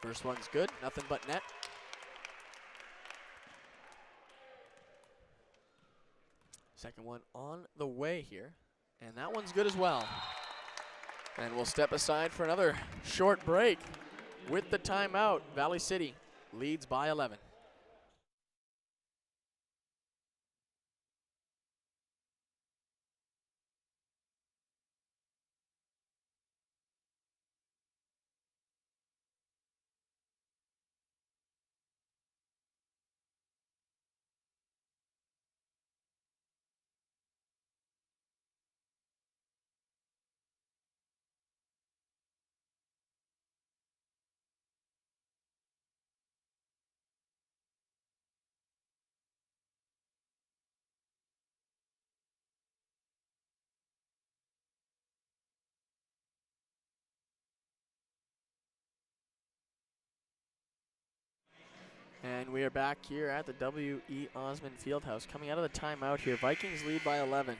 First one's good, nothing but net. Second one on the way here, and that one's good as well. And we'll step aside for another short break. With the timeout, Valley City leads by 11. And we are back here at the W.E. Osmond Fieldhouse. Coming out of the timeout here, Vikings lead by 11.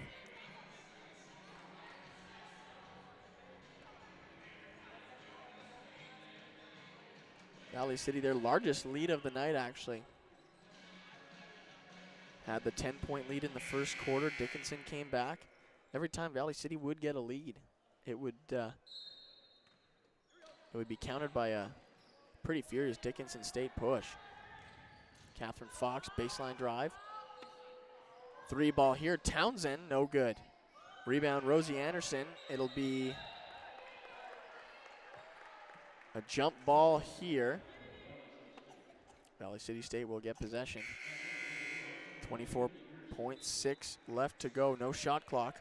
Valley City, their largest lead of the night, actually. Had the 10-point lead in the first quarter. Dickinson came back. Every time Valley City would get a lead, it would be countered by a pretty furious Dickinson State push. Catherine Fox, baseline drive. 3 ball here. Townsend, no good. Rebound, Rosie Anderson. It'll be a jump ball here. Valley City State will get possession. 24.6 left to go, no shot clock.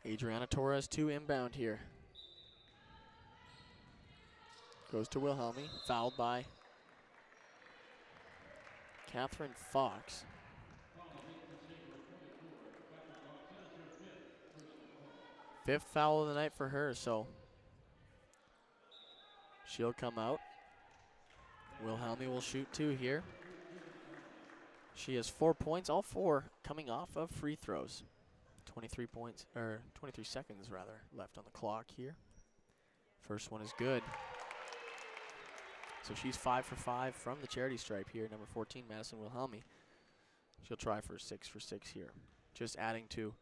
Adriana Torres to inbound here. Goes to Wilhelmi, fouled by Catherine Fox. Fifth foul of the night for her, so she'll come out. Wilhelmi will shoot 2 here. She has 4 points, all 4 coming off of free throws. 23 seconds rather left on the clock here. First one is good. So she's 5 for 5 from the charity stripe here. Number 14, Madison Wilhelmi. She'll try for 6 for 6 here. Just adding to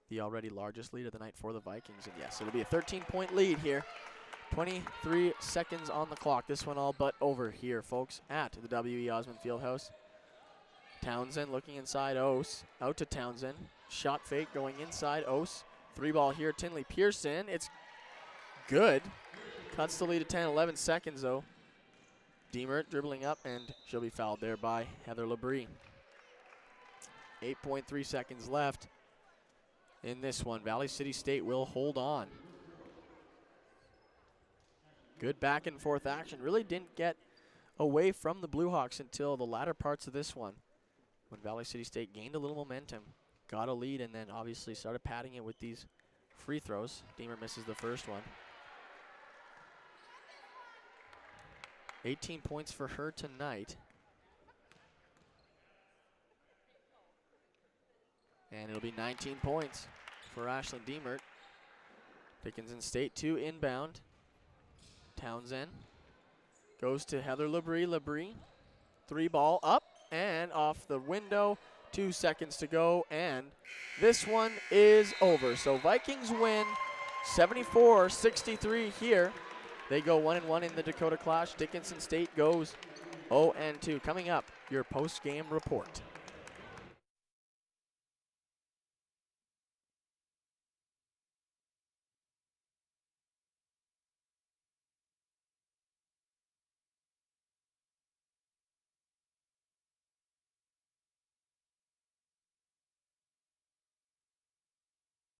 the already largest lead of the night for the Vikings. And yes, it'll be a 13-point lead here. 23 seconds on the clock. This one all but over here, folks, at the W.E. Osmond Fieldhouse. Townsend looking inside Ose. Out to Townsend. Shot fake going inside Ose. 3-ball here, Tinley Pearson. It's good. Cuts the lead to 10, 11 seconds though. Deemert dribbling up, and she'll be fouled there by Heather Labrie. 8.3 seconds left in this one. Valley City State will hold on. Good back and forth action. Really didn't get away from the Blue Hawks until the latter parts of this one, when Valley City State gained a little momentum, got a lead, and then obviously started padding it with these free throws. Deemer misses the first one. 18 points for her tonight. And it'll be 19 points for Ashlyn Deemert. Dickinson State 2 inbound. Townsend goes to Heather Labrie. Labrie, 3-ball up and off the window. 2 seconds to go, and this one is over. So Vikings win 74-63 here. They go 1-1 in the Dakota Clash. Dickinson State goes 0-2. Coming up, your post-game report.